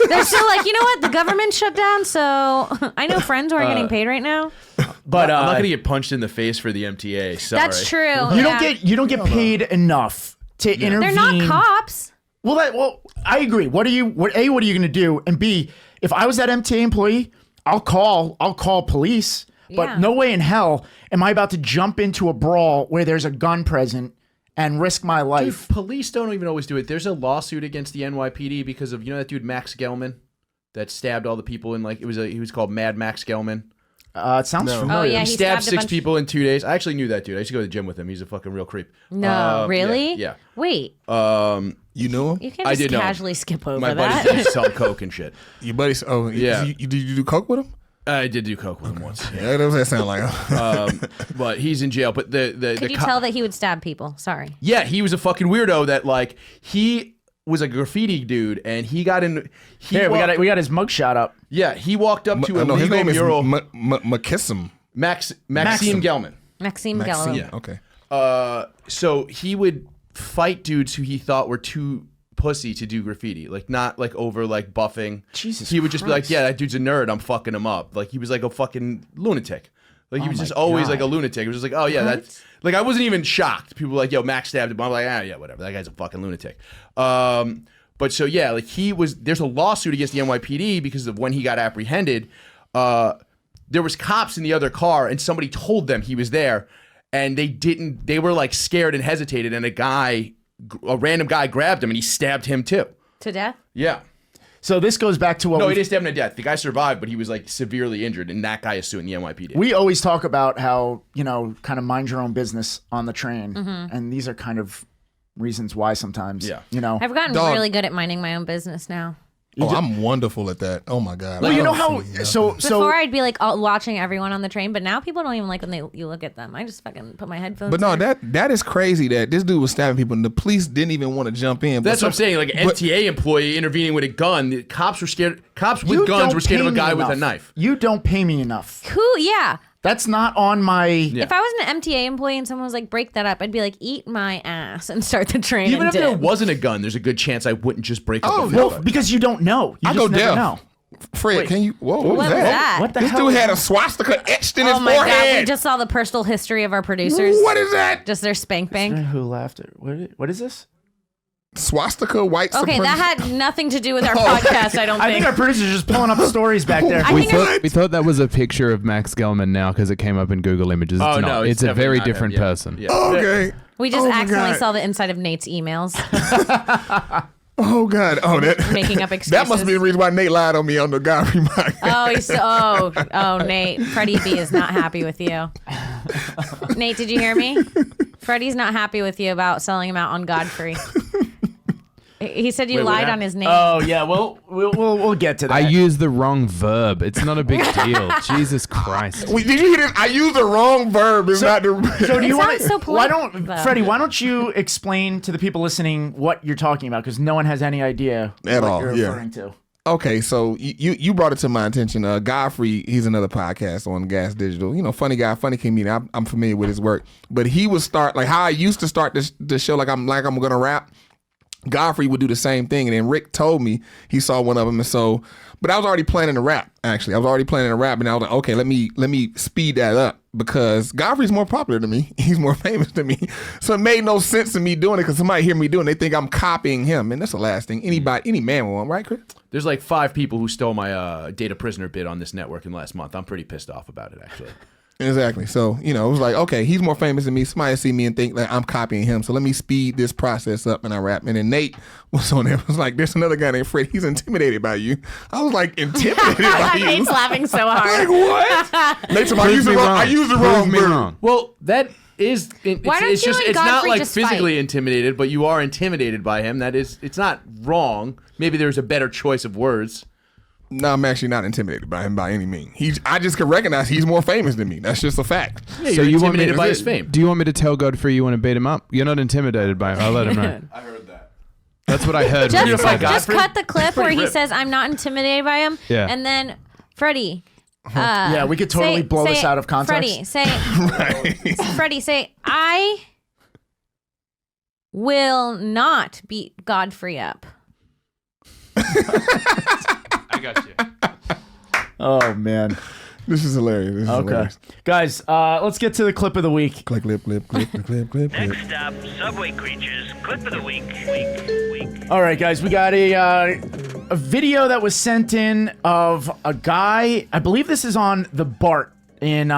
They're still like, you know what? The government shut down, so I know friends who are getting paid right now. But I'm not gonna get punched in the face for the MTA. Sorry. That's true. you don't get paid enough to intervene. They're not cops. Well, I agree. What are you going to do? And B, if I was that MTA employee, I'll call police. But Yeah. no way in hell am I about to jump into a brawl where there's a gun present and risk my Dude, life. police don't even always do it. There's a lawsuit against the NYPD because of that dude Max Gelman that stabbed all the people in he was called Mad Max Gelman. It sounds familiar. Oh, yeah, He he stabbed stabbed a 6 bunch- people in 2 days. I actually knew that dude. I used to go to the gym with him. He's a fucking real creep. No, really? Yeah. Wait, You knew him? you can't I just did know him. casually skip over My that. buddy used to sell coke and shit. Your buddies? Oh, Yeah. Did you do coke with him? I did do coke with him once. Yeah, that was that sound like. But he's in jail. But the Could you tell that he would stab people? Sorry. Yeah, he was a fucking weirdo that he was a graffiti dude and he got in. Here, we got his mugshot up. Yeah, he walked up to a no, his legal name is mural. McKissim. Maxime Gelman. Maxime Maxime. Gallo. Yeah. Okay. So he would fight dudes who he thought were too pussy to do graffiti, not over buffing. Jesus He would just be like, Christ. yeah, that dude's a nerd. I'm fucking him up. He was like a fucking lunatic. He was my just always God. like a lunatic. It was just like, oh yeah, that's I wasn't even shocked. People were like, yo, Max stabbed him. I'm like, yeah, whatever. That guy's a fucking lunatic. But so yeah, there's a lawsuit against the NYPD because of when he got apprehended. There was cops in the other car and somebody told them he was there and they were scared and hesitated and a guy a random guy grabbed him and he stabbed him too. To death? Yeah. So this goes back to what No, he didn't stab him to death. The guy survived, but he was like severely injured, and that guy is suing the NYPD. we always talk about how, kind of mind your own business on the train. And these are kind of reasons why sometimes, Yeah. I've gotten Dog. really good at minding my own business now. I'm wonderful at that. Oh my god. Well, you know how, so Before I'd be like watching everyone on the train, but now people don't even like when you look at them. I just fucking put my headphones But no, in. that is crazy that this dude was stabbing people and the police didn't even want to jump in. That's what I'm saying. Like an MTA employee intervening with a gun. The cops were scared. Cops with guns were scared of a guy with a knife. You don't pay me enough. Yeah. That's not on my. Yeah. If I was an MTA employee and someone was like, break that up, I'd be like, eat my ass and start the train. Even and if there dip. wasn't a gun, there's a good chance I wouldn't just break up. Oh, the floor. Well, because you don't know. You I just go never deaf. know. Fred, can you? Whoa, what What was was that? that? What the This hell? dude had a swastika etched in his Oh my forehead. god, we just saw the personal history of our producers. What is that? Just their spank bank. Who laughed at what is this? Swastika white Okay, supremacy. that had nothing to do with our Oh, podcast, I don't I think. think our producer's just pulling up stories back there. I think What? We thought that was a picture of Max Gelman now because it came up in Google Images. It's Oh, not. no, it's a definitely very not him. different Yeah. person. Yeah. Okay. we just Oh my accidentally God. saw the inside of Nate's emails, Oh God. Oh, that. making up excuses. That must be the reason why Nate lied on me on the Godfrey podcast. Oh, Nate. Freddie B is not happy with you. Nate, did you hear me? Freddie's not happy with you about selling him out on Godfrey. He said you Wait, what lied on happened? his name. Oh yeah, we'll get to that. I used the wrong verb. It's not a big deal. Jesus Christ. Wait, did you hear this? I used the wrong verb. It's not the. So do you want sounds so why polite, don't though. Freddie? Why don't you explain to the people listening what you're talking about? Because no one has any idea At what all, you're yeah. referring to. Okay, so you brought it to my attention. Godfrey, he's another podcast on Gas Digital. Funny guy, funny comedian. I'm familiar with his work, but he would start like how I used to start this show. Like I'm gonna rap. Godfrey would do the same thing, and then Rick told me he saw one of them, and so. But I was already planning to rap. Actually, I was already planning to rap, and I was like, okay, let me speed that up because Godfrey's more popular than me. He's more famous than me, so it made no sense to me doing it because somebody hear me doing it, they think I'm copying him, and that's the last thing any man will want, right, Chris? There's like 5 people who stole my data prisoner bid on this network in the last month. I'm pretty pissed off about it, actually. Exactly. So, it was like, okay, he's more famous than me. Somebody see me and think like I'm copying him. So let me speed this process up and I rap. And then Nate was on there. Was like, there's another guy named Fred. He's intimidated by you. I was like, intimidated by you? Nate's laughing so Like, hard. what? Nate's like, I used the Prove wrong me word. wrong. Well, that is. Why don't it's you just. and It's not Godfrey like just physically fight? intimidated, but you are intimidated by him. That is. It's not wrong. Maybe there's a better choice of words. No, I'm actually not intimidated by him by any means. I just can recognize he's more famous than me. That's just a fact. Yeah, So you're you want me intimidated to- by his fame. Do you want me to tell Godfrey you want to beat him up? You're not intimidated by him. I'll let him know. I heard that. That's what I heard. when you Just, said that. just cut the clip where he ripped. says, I'm not intimidated by him. Yeah. And then, Freddie. Yeah, we could totally blow this out of context. Freddie, say, I will not beat Godfrey up. I got you. Oh man. This is hilarious. This is Okay, hilarious. guys, let's get to the clip of the week. Clip. Next up, Subway Creatures, clip of the week. All right, guys, we got a video that was sent in of a guy. I believe this is on the BART in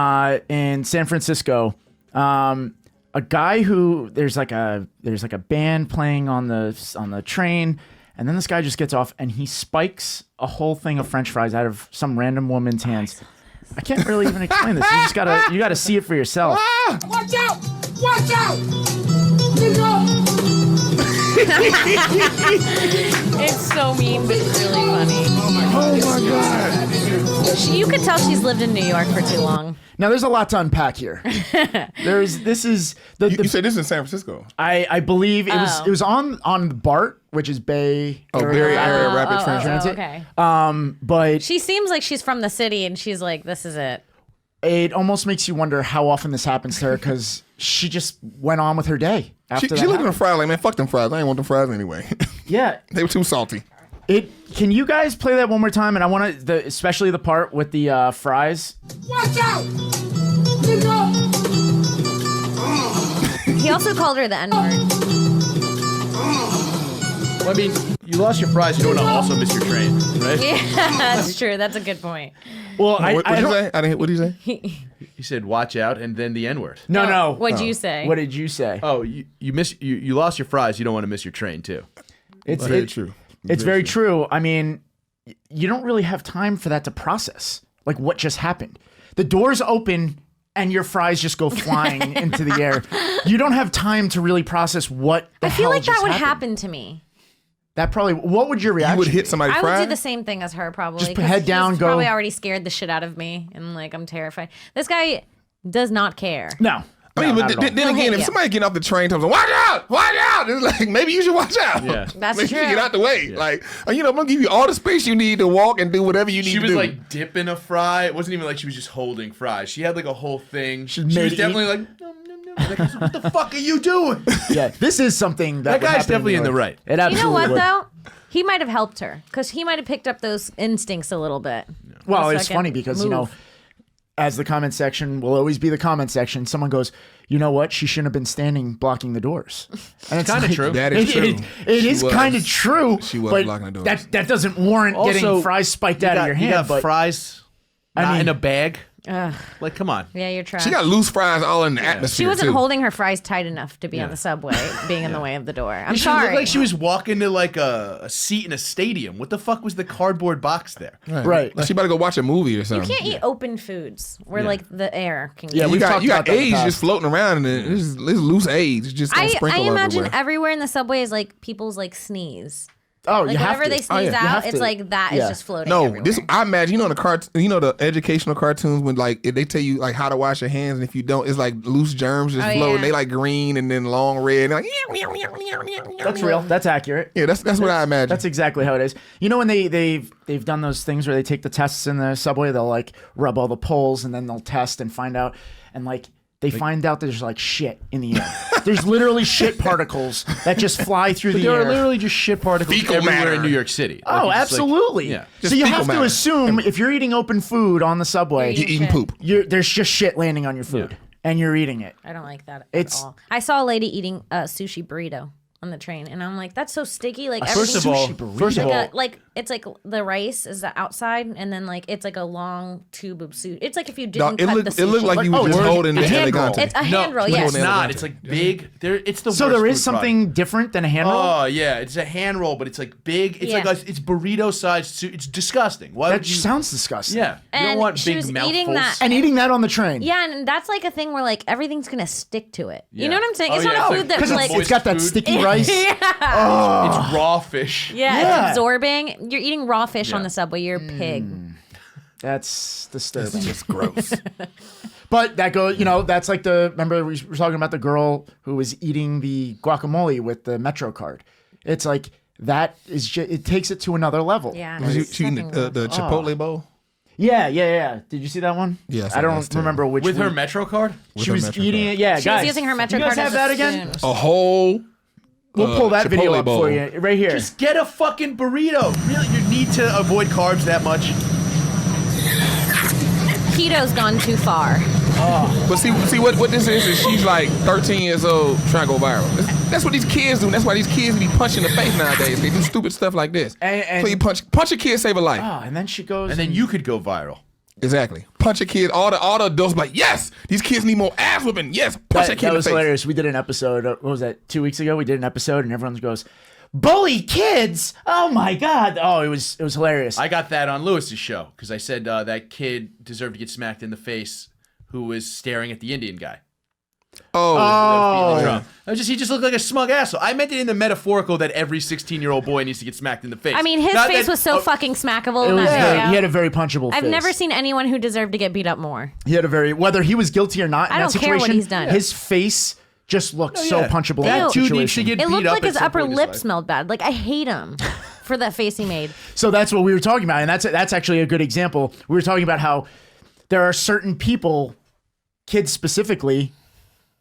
San Francisco. A guy who there's like a band playing on the train, and then this guy just gets off and he spikes a whole thing of French fries out of some random woman's hands. I can't really even explain this. You gotta see it for yourself. Watch out! Watch out! Nigga! It's so mean, but it's really funny. Oh my God. You could tell she's lived in New York for too long. Now there's a lot to unpack here. This is the You said this is in San Francisco. I believe it Oh. was on BART, which is Bay Bay Area Rapid Transit. Okay. But She seems like she's from the city, and she's like, this is it. it almost makes you wonder how often this happens to her because she just went on with her day after She that looked at them happened. fries like, man, fuck them fries. I ain't want them fries anyway. Yeah. They were too salty. Can you guys play that one more time? And I want to, especially the part with the fries. Watch out! Nigga! He also called her the N-word. Well, I mean, you lost your fries. You don't want to also miss your train, right? Yeah, that's true. That's a good point. Well, What'd I you don't, say? I didn't hear. What did you say? He said, "Watch out," and then the N-word. No. What'd you say? What did you say? Oh, you lost your fries. You don't want to miss your train too. It's Very true. It's very true. I mean, you don't really have time for that to process, like what just happened. The doors open and your fries just go flying into the air. You don't have time to really process what the I feel hell like that just would happened. happen to me. That probably. What would your reaction? You would hit somebody. I fried? would do the same thing as her, probably. Just 'cause head down, he's go. Probably already scared the shit out of me, and like I'm terrified. This guy does not care. No. I mean, No, but not at all. then He'll again, hit if you. somebody getting off the train, tells them, "Watch out! Watch out!" It's like maybe you should watch out. Yeah. That's Make sure you true. get out the way. Like, I'm gonna give you all the space you need to walk and do whatever you need She to was do. like dipping a fry. It wasn't even like she was just holding fries. She had like a whole thing. She made was it definitely like, nom, nom, nom. Like, what the fuck are you doing? Yeah, this is something That that would guy's happen definitely in New the York. right. It You know absolutely what would. though? He might have helped her because he might have picked up those instincts a little bit. Well, Let's it's fucking funny because, you know, move. as the comment section will always be the comment section, someone goes, you know what? She shouldn't have been standing blocking the doors. And it's Kinda true. That is true. It She is was. kind of true. She was but blocking the doors. That doesn't warrant getting fries spiked out of your You hand. got But fries not in a bag. Ugh. Like, come on. Yeah, you're trash. she got loose fries all in the She atmosphere. wasn't too. holding her fries tight enough to be on the subway, being in the way of the door. I'm She sorry. looked like she was walking to like a seat in a stadium. What the fuck was the cardboard box there? Right. Like she better go watch a movie or You something. can't eat open foods where like the air can. Yeah, get we've You got talked about that in the AIDS past. just floating around and there's loose AIDS just gonna I sprinkle imagine everywhere. everywhere in the subway is like people's like sneeze. Oh, Like you have whenever to. they sneeze You out, have it's to. like that is Yeah. just floating. No, everywhere. this I imagine in the educational cartoons when like they tell you like how to wash your hands and if you don't, it's like loose germs just Oh, floating. yeah. They like green and then long red. And like, That's real. That's accurate. yeah, that's what I imagine. That's exactly how it is. You know when they've done those things where they take the tests in the subway, they'll like rub all the poles and then they'll test and find out and like they find out there's like shit in the air. There's literally shit particles that just fly through the There air. are literally just shit particles Fecal everywhere matter. in New York City. Like, Oh, it's just like- absolutely. yeah. So Just you fecal have to matter. assume if you're eating open food on the subway, you eating poop. there's just shit landing on your food and you're eating it. I don't like that It's- at all. I saw a lady eating a sushi burrito on the train, and I'm like, that's so sticky. Like First of all, like it's like the rice is the outside, and then like it's like a long tube of sushi. It's like if you didn't it cut looked the it sushi. looked like you Oh, were just it's holding a the hand roll. elegante. It's a hand roll, yes. It's not. It's like big. It's the So worst there is food something different than a hand roll? Oh yeah, it's a hand roll, but it's like big. It's Yeah. like it's burrito sized. It's disgusting. Why That would you? sounds disgusting. Yeah, you And don't want she big was mouthfuls. eating that- And eating that on the train. Yeah, and that's like a thing where like everything's gonna stick to it. You Yeah. know what I'm saying? Oh, It's yeah, not it's a like- food that 'Cause like it's got that food. sticky rice. It's raw fish. yeah, Yeah. it's absorbing. You're eating raw fish on the subway. You're a pig. That's disturbing. It's just gross. But that goes, that's like remember we were talking about the girl who was eating the guacamole with the Metro card. It's like, that is just, it takes it to another level. Yeah. Was you it's eating fucking the gross. Chipotle bowl? Yeah. Did you see that one? Yeah, I saw I that. don't That's terrible. remember which With her one. Metro card? With She her was Metro eating card. it. Yeah, She guys. was using her Metro you guys card have as a that again? spoon. A whole. We'll pull that video Chipotle up bowl. for you right here. Just get a fucking burrito. Really, you need to avoid carbs that much. Keto's gone too far. But see what this is she's like 13 years old trying to go viral. That's what these kids do. That's why these kids be punched in the face nowadays. They do stupid stuff like this. And- So you punch a kid, save a life. Oh, and then she goes. And then you could go viral. Exactly. Punch a kid. All the adults be like, yes, these kids need more ass whipping. Yes, punch a kid That in the was face. hilarious. We did an episode. What was that? 2 weeks ago, we did an episode, and everyone goes, "Bully kids! Oh my god!" Oh, it was hilarious. I got that on Lewis's show because I said that kid deserved to get smacked in the face who was staring at the Indian guy. Oh. He just looked like a smug asshole. I meant it in the metaphorical that every 16-year-old boy needs to get smacked in the face. I mean, his Not face that- was so fucking smackable It in was that very, video. he had a very punchable face. I've never seen anyone who deserved to get beat up more. He had a very, whether he was guilty or not in I that don't care situation, what he's done. his face just looked so yeah. punchable in That that dude needs situation. to get It beat looked up like at his some upper point in his lip life. smelled bad. Like, I hate him for that face he made. So that's what we were talking about, and that's actually a good example. We were talking about how there are certain people, kids specifically,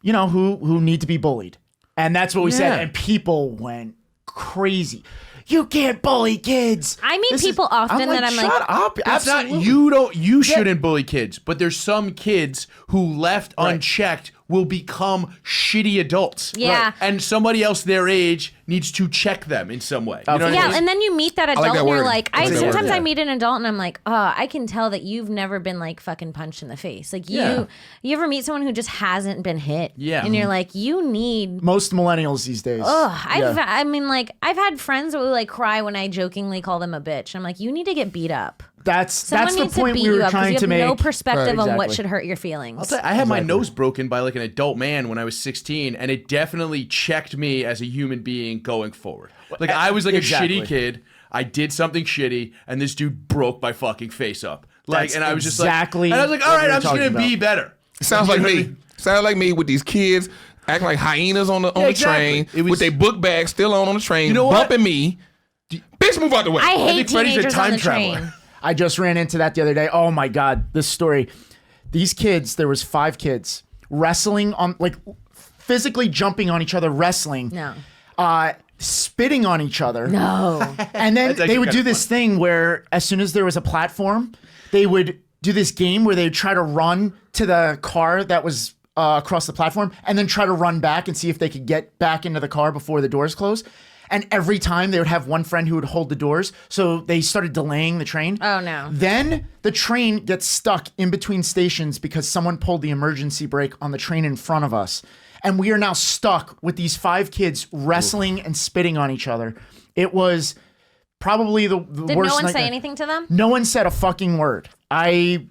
who need to be bullied, and that's what we said. And people went crazy. You can't bully kids. I meet people often that I'm like, shut up. That's Absolutely. not you shouldn't bully kids, but there's some kids who left unchecked will become shitty adults. Yeah. Right. And somebody else their age needs to check them in some way. You know what I Yeah, mean? and then you meet that adult like that and you're word. like, I like that sometimes word. I meet an adult and I'm like, oh, I can tell that you've never been like fucking punched in the face. Like you ever meet someone who just hasn't been hit? Yeah. And you're like, you need. Most millennials these days. I mean, like, I've had friends who like cry when I jokingly call them a bitch. I'm like, you need to get beat up. That's the Someone needs to point beat we you were up because trying you to have make. no perspective on what Exactly. should hurt your feelings. I'll tell you, I had my nose broken by like an adult man when I was 16, and it definitely checked me as a human being going forward. Like I was like Exactly. a shitty kid. I did something shitty, and this dude broke my fucking face up. Like, That's and I was just exactly like, and I was like, all what right, we were I'm just gonna talking be about. better. Sounds like me. Sounds like me with these kids acting like hyenas on the exactly. train It was- with their book bag still on the train, You know what? bumping me. Bitch, move out the way. I hate think Freddie's a teenagers on time the traveler. train. I just ran into that the other day. Oh my God, this story. These kids, there was 5 kids wrestling on, like physically jumping on each other, wrestling. No. Spitting on each other. No. And then actually they would kinda do this thing where as soon as there was a platform, they would do this game where they would try to run to the car that was across the platform and then try to run back and see if they could get back into the car before the doors close. And every time they would have one friend who would hold the doors. So they started delaying the train. Oh, no. Then the train gets stuck in between stations because someone pulled the emergency brake on the train in front of us. And we are now stuck with these 5 kids wrestling and spitting on each other. It was probably the Did worst no one say nightmare. anything to them? No one said a fucking word. I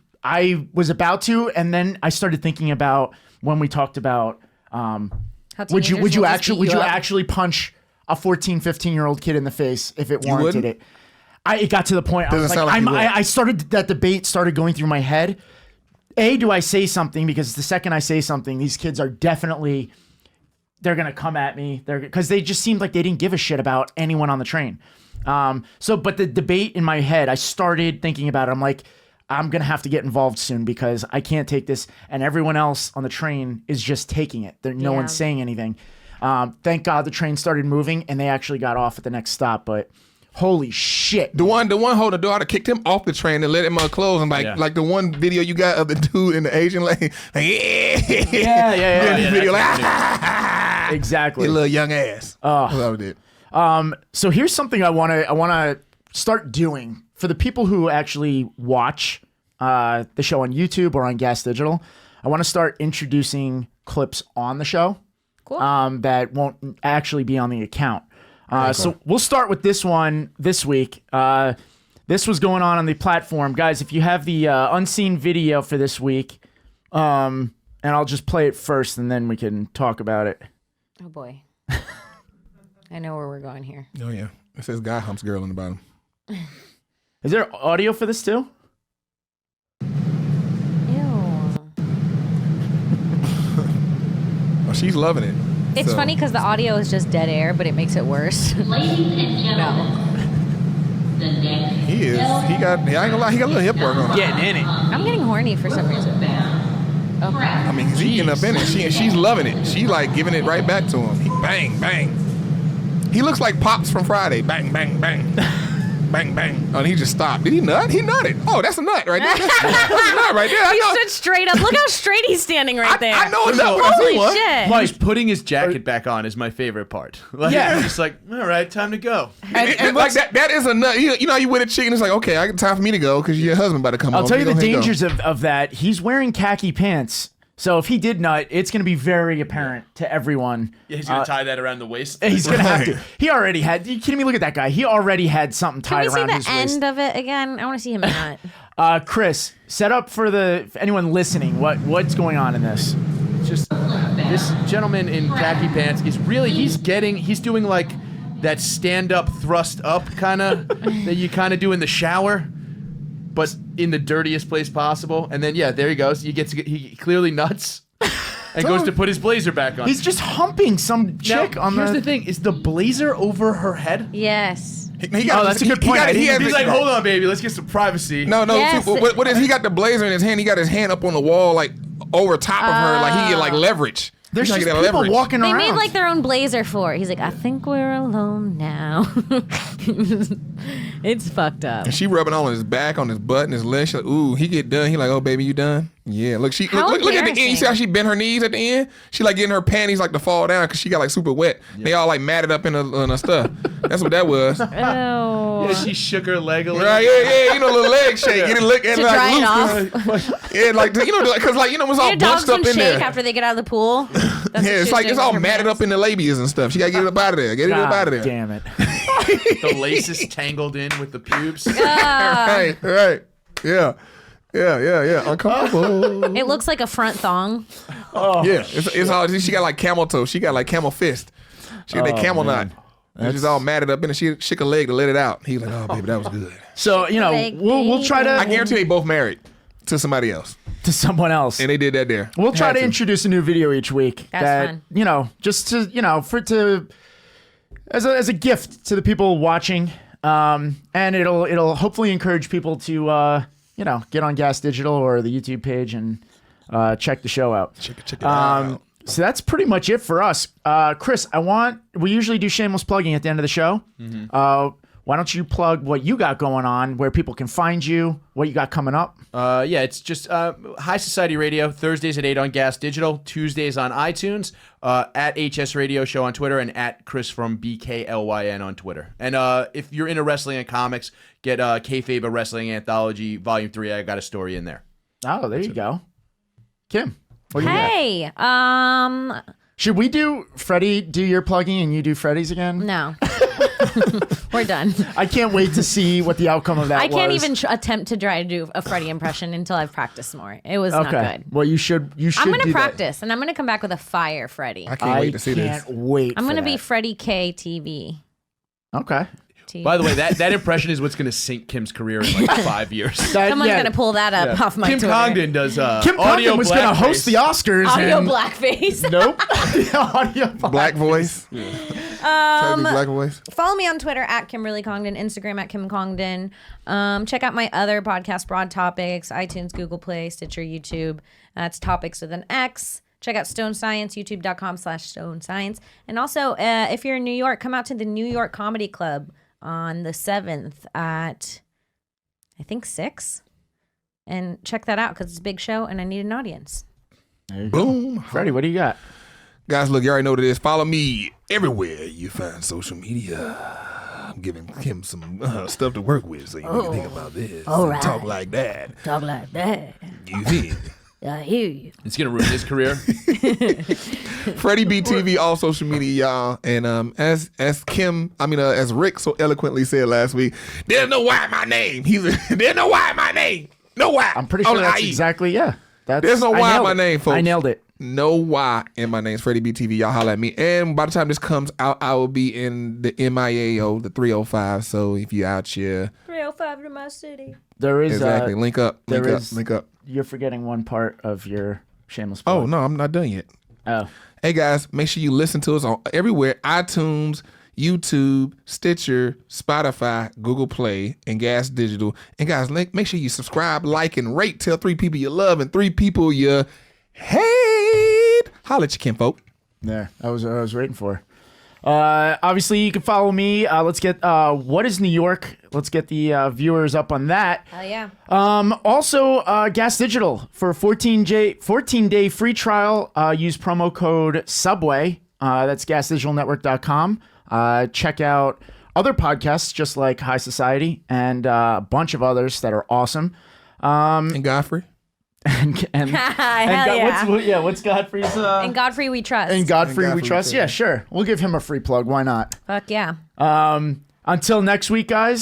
was about to, and then I started thinking about when we talked about How would you teenagers will just beat up? actually punch a 14, 15-year-old kid in the face if it warranted wouldn't? it? It got to the point I was Doesn't like, sound like you would. I started, that debate started going through my head. Do I say something? Because the second I say something, these kids are definitely, they're going to come at me. Because they just seemed like they didn't give a shit about anyone on the train. But the debate in my head, I started thinking about it. I'm like, I'm going to have to get involved soon because I can't take this. And everyone else on the train is just taking it. No one's saying anything. Thank God the train started moving and they actually got off at the next stop. But holy shit. The one holding the door, I'd have kicked him off the train and let him close. And like the one video you got of the dude in the Asian lane, like, Yeah. this video, like, Exactly. your little young ass. That's what I did. So here's something I want to start doing for the people who actually watch the show on YouTube or on Gas Digital. I want to start introducing clips on the show that won't actually be on the account. So we'll start with this one this week. This was going on the platform. Guys, if you have the unseen video for this week, and I'll just play it first and then we can talk about it. Oh, boy. I know where we're going here. Oh, yeah. It says guy humps girl on the bottom. Is there audio for this too? Ew. Oh, she's loving it. It's So- funny because the audio is just dead air, but it makes it worse. Ladies and gentlemen, the next He is. I ain't gonna lie, he got a little hip work on him. Getting in it. I'm getting horny for some reason. Okay. I mean, he's getting up in it. She's loving it. She like giving it right back to him. He bang, bang. He looks like Pops from Friday. Bang, bang, bang. Bang, bang. Oh, and he just stopped. Did he nut? He nutted. Oh, that's a nut right there. That's a nut right there. I He know. stood straight up. Look how straight he's standing right there. I know a nut when I see Holy one. shit. Just putting his jacket back on is my favorite part. Like, Yeah. I'm just like, all right, time to go. And like that is a nut. You know, you with a chick and it's like, okay, time for me to go because your husband about to come home. I'll tell you the Go ahead and go. dangers of that. He's wearing khaki pants. So if he did nut, it's going to be very apparent to everyone. Yeah, he's gonna tie that around the waist. He's going to have to. He already had. You kidding me? Look at that guy. He already had something Can tied we see around the his waist. end of it again? I want to see him nut. Chris, set up for anyone listening. What's going on in this? Just this gentleman in khaki pants is really he's doing like that stand up thrust up kind of that you kind of do in the shower, but in the dirtiest place possible. And then there he goes. He clearly nuts and goes to put his blazer back on. He's just humping some chick now, on here's the thing: is the blazer over her head? Yes. He got, that's a good point. He has He's like, hold on, baby, let's get some privacy. No. Yes. See, what is he got the blazer in his hand? He got his hand up on the wall, like over top of her, like he get like leverage. There's He's just trying to get people leverage. walking They around. made like their own blazer for it. He's like, I think we're alone now. It's fucked up. And she rubbing all on his back, on his butt, and his leg. She like, ooh, he get done. He like, oh, baby, you done? Yeah. Look, look at the end. You see how she bent her knees at the end? She like getting her panties like to fall down because she got like super wet. Yeah. They all like matted up in her stuff. That's what that was. Oh. Yeah, she shook her leg a little. Right, yeah, you know, little leg shake. Get it look at To like dry it loose. Yeah, like you know, because like it was all Your dogs bunched up can in shake there. after they get out of the pool. That's what Yeah, it's she's like doing it's all with her matted pants. up in the labias and stuff. She gotta get it up out of there. Get it up out of there. Damn it. The laces tangled in with the pubes. Right. Yeah. Uncomfortable. It looks like a front thong. Yeah, it's all. She got like camel toe. She got like camel fist. She got that camel knot. And she's all matted up in it. She shook a leg to let it out. He's like, oh, baby, that was good. So, we'll try to... I guarantee they both married to somebody else. To someone else. And they did that there. We'll try to introduce a new video each week. That's fun. Just to, as a gift to the people watching. And it'll hopefully encourage people to, get on Gas Digital or the YouTube page and check the show out. Check it out. So that's pretty much it for us. Chris, we usually do shameless plugging at the end of the show. Mm-hmm. Why don't you plug what you got going on, where people can find you, what you got coming up? Yeah, it's just High Society Radio, Thursdays at 8 on Gas Digital, Tuesdays on iTunes, at HS Radio Show on Twitter, and at Chris from BKLYN on Twitter. And if you're into wrestling and comics, get Kayfabe, a Wrestling Anthology, Volume 3. I got a story in there. Oh, there you go. Kim, what do you got? Hey, Should we do Freddie do your plugging and you do Freddie's again? no. We're done. I can't wait to see what the outcome of that was. I can't even attempt to try to do a Freddie impression until I've practiced more. It was not good. Well, you should. I'm going to practice, and I'm going to come back with a fire Freddie. I can't wait to see this. Wait. I'm going to be Freddie K TV. Okay. By the way, that impression is what's going to sink Kim's career in like 5 years. Someone's going to pull that up off my Kim Twitter. Congdon does Kim audio Congdon was going to host the Oscars. Audio and... blackface. Nope. Audio black voice. Try to be black voice. Follow me on Twitter at Kimberly Congdon, Instagram at Kim Congdon. Check out my other podcast, Broad Topics, iTunes, Google Play, Stitcher, YouTube. That's Topics with an X. Check out Stone Science, youtube.com/Stone Science. And also, if you're in New York, come out to the New York Comedy Club on the 7th at, I think, 6. And check that out because it's a big show and I need an audience. Boom. Freddie, what do you got? Guys, look, you already know what it is. Follow me everywhere you find social media. I'm giving Kim some stuff to work with, so you can think about this. All and right. Talk like that. Talk like that. You think? I hear you. It's going to ruin his career. Freddie B TV, all social media, y'all. And as Rick so eloquently said last week, there's no why in my name. There's no why in my name. No why. I'm pretty sure that's exactly, There's no why in my name, folks. I nailed it. No why in my name. It's Freddie B TV. Y'all holla at me. And by the time this comes out, I will be in the MIAO, the 305. So if you out here. 305 to my city. There is Exactly. Link up. You're forgetting one part of your shameless plug. Oh, no, I'm not done yet. Oh. Hey, guys, make sure you listen to us on everywhere. iTunes, YouTube, Stitcher, Spotify, Google Play, and Gas Digital. And, guys, make sure you subscribe, like, and rate. Tell 3 people you love and 3 people you hate. Holla at you, kinfolk. There. I was waiting for. Obviously, you can follow me. Let's get What is New York? Let's get the viewers up on that. Hell yeah. Also, Gas Digital for a 14-day free trial. Use promo code Subway. That's gasdigitalnetwork.com. Check out other podcasts just like High Society and a bunch of others that are awesome. And Godfrey. What's Godfrey's? And Godfrey We Trust. And Godfrey We Trust. Yeah, sure. We'll give him a free plug. Why not? Fuck yeah. Until next week, guys.